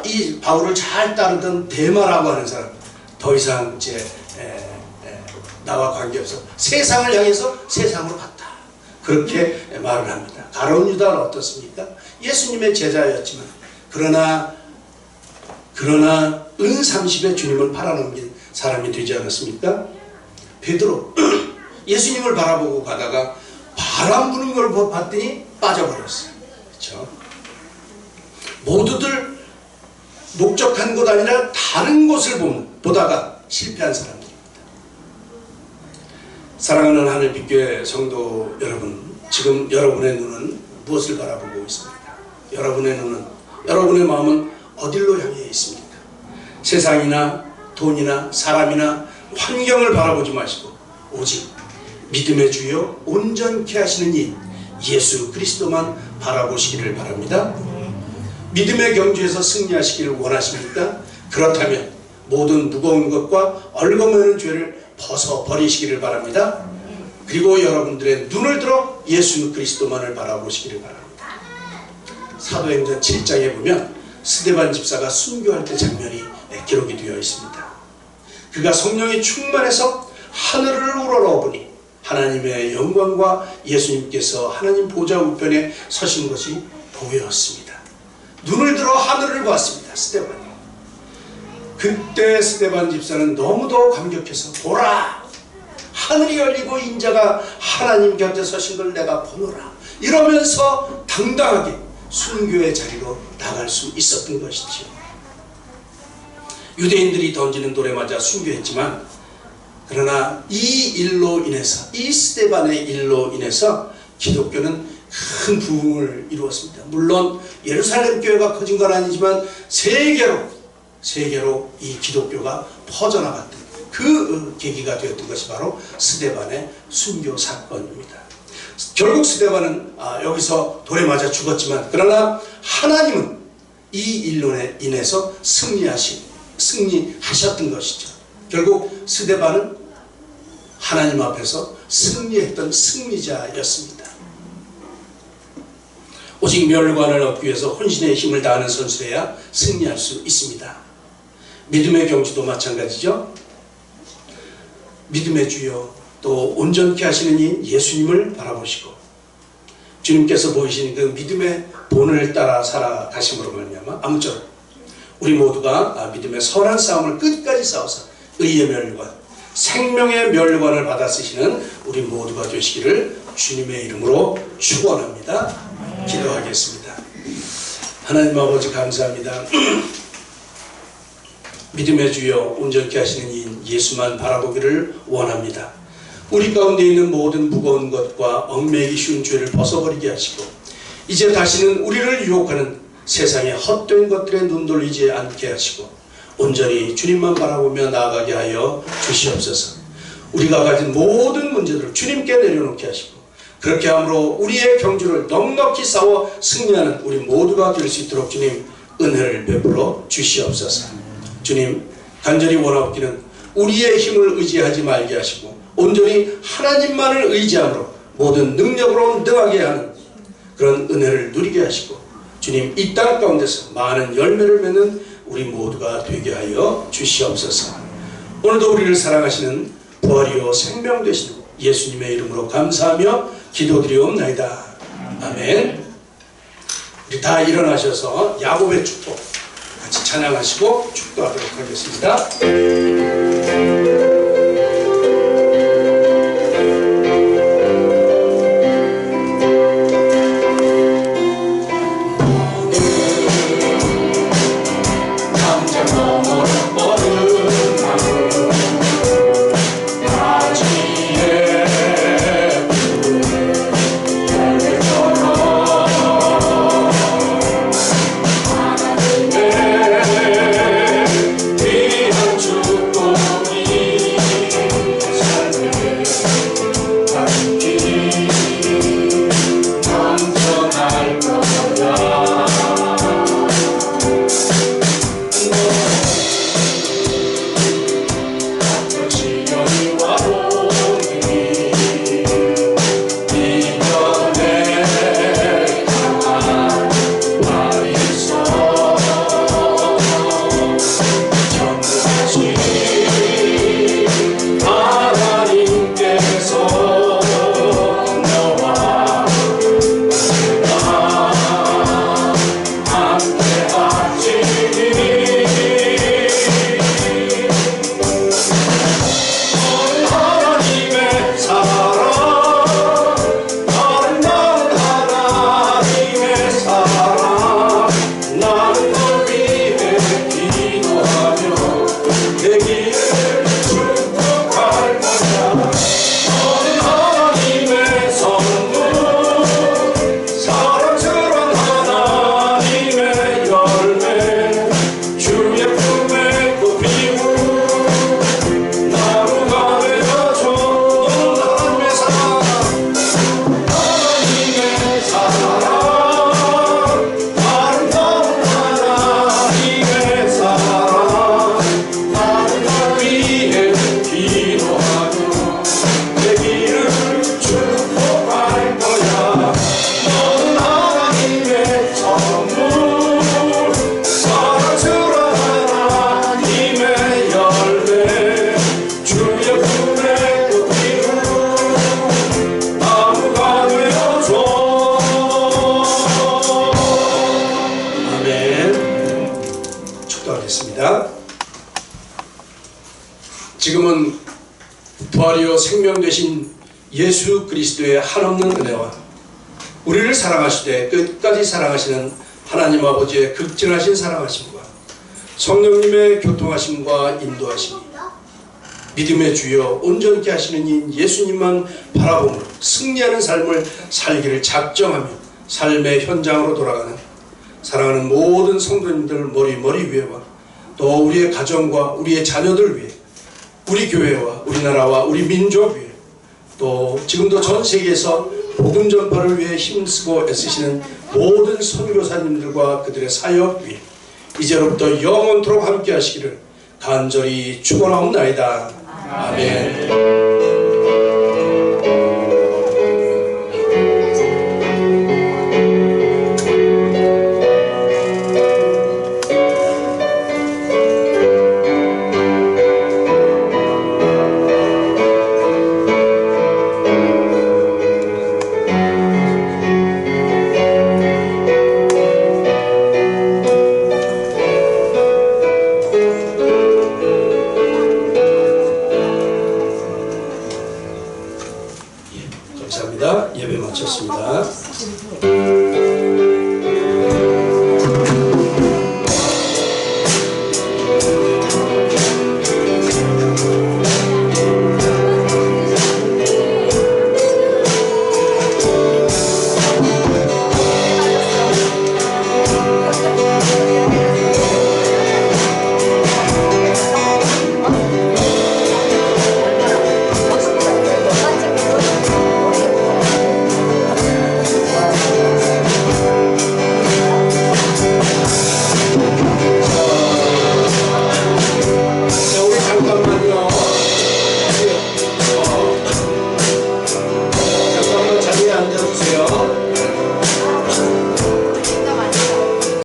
Speaker 2: 이 바울을 잘 따르던 데마라고 하는 사람, 더 이상 이제 나와 관계없어 세상을 향해서 세상으로 갔다. 그렇게 말을 합니다. 가룟 유다는 어떻습니까? 예수님의 제자였지만 그러나 은 30에 주님을 팔아넘긴 사람이 되지 않았습니까? 베드로 예수님을 바라보고 가다가 바람 부는 걸 봤더니 빠져버렸어요. 그렇죠? 모두들 목적한 곳 아니라 다른 곳을 보다가 실패한 사람들입니다. 사랑하는 하늘빛교회 성도 여러분, 지금 여러분의 눈은 무엇을 바라보고 있습니까? 여러분의 마음은 어디로 향해 있습니까? 세상이나 돈이나 사람이나 환경을 바라보지 마시고 오직 믿음의 주여 온전케 하시는 이 예수 그리스도만 바라보시기를 바랍니다. 믿음의 경주에서 승리하시기를 원하십니까? 그렇다면 모든 무거운 것과 얽어매는 죄를 벗어버리시기를 바랍니다. 그리고 여러분들의 눈을 들어 예수 그리스도만을 바라보시기를 바랍니다. 사도행전 7장에 보면 스데반 집사가 순교할 때 장면이 기록이 되어 있습니다. 그가 성령이 충만해서 하늘을 우러러보니 하나님의 영광과 예수님께서 하나님 보좌 우편에 서신 것이 보였습니다. 눈을 들어 하늘을 봤습니다. 스데반이. 그때 스데반 집사는 너무도 감격해서 보라! 하늘이 열리고 인자가 하나님 곁에 서신 걸 내가 보노라. 이러면서 당당하게 순교의 자리로 나갈 수 있었던 것이죠. 유대인들이 던지는 돌에 맞아 순교했지만 그러나 이 일로 인해서, 이 스데반의 일로 인해서 기독교는 큰 부흥을 이루었습니다. 물론 예루살렘 교회가 커진 건 아니지만 세계로 이 기독교가 퍼져나갔던 그 계기가 되었던 것이 바로 스데반의 순교 사건입니다. 결국 스데반은 여기서 돌에 맞아 죽었지만 그러나 하나님은 이 일로 인해서 승리하셨던 것이죠. 결국 스데반은 하나님 앞에서 승리했던 승리자였습니다. 오직 멸관을 얻기 위해서 혼신의 힘을 다하는 선수여야 승리할 수 있습니다. 믿음의 경주도 마찬가지죠. 믿음의 주여 또 온전케 하시는 이 예수님을 바라보시고 주님께서 보이시는 그 믿음의 본을 따라 살아가심으로 말미암아 아무쪼록 우리 모두가 믿음의 선한 싸움을 끝까지 싸워서 의의 멸관, 생명의 멸관을 받아 쓰시는 우리 모두가 되시기를 주님의 이름으로 축원합니다. 기도하겠습니다. 하나님 아버지 감사합니다. 믿음의 주여 온전케 하시는 이 예수만 바라보기를 원합니다. 우리 가운데 있는 모든 무거운 것과 얽매이기 쉬운 죄를 벗어버리게 하시고 이제 다시는 우리를 유혹하는 세상의 헛된 것들에 눈 돌리지 않게 하시고 온전히 주님만 바라보며 나아가게 하여 주시옵소서. 우리가 가진 모든 문제들을 주님께 내려놓게 하시고 그렇게 함으로 우리의 경주를 넉넉히 싸워 승리하는 우리 모두가 될 수 있도록 주님 은혜를 베풀어 주시옵소서. 주님 간절히 원하옵기는 우리의 힘을 의지하지 말게 하시고 온전히 하나님만을 의지함으로 모든 능력으로 능하게 하는 그런 은혜를 누리게 하시고 주님 이 땅 가운데서 많은 열매를 맺는 우리 모두가 되게 하여 주시옵소서. 오늘도 우리를 사랑하시는 부활이요 생명 되시는 예수님의 이름으로 감사하며 기도드리옵나이다. 아멘. 우리 다 일어나셔서 야곱의 축복 같이 찬양하시고 축도하도록 하겠습니다. 지금은 부활이요 생명 되신 예수 그리스도의 한없는 은혜와 우리를 사랑하시되 끝까지 사랑하시는 하나님 아버지의 극진하신 사랑하심과 성령님의 교통하심과 인도하심이 믿음의 주여 온전케 하시는 이 예수님만 바라보며 승리하는 삶을 살기를 작정하며 삶의 현장으로 돌아가는 사랑하는 모든 성도님들 머리 위에와 또 우리의 가정과 우리의 자녀들 위해 우리 교회와 우리나라와 우리 민족 위해 또 지금도 전 세계에서 복음 전파를 위해 힘쓰고 애쓰시는 모든 선교사님들과 그들의 사역 위해 이제로부터 영원토록 함께 하시기를 간절히 축원하옵나이다. 아멘.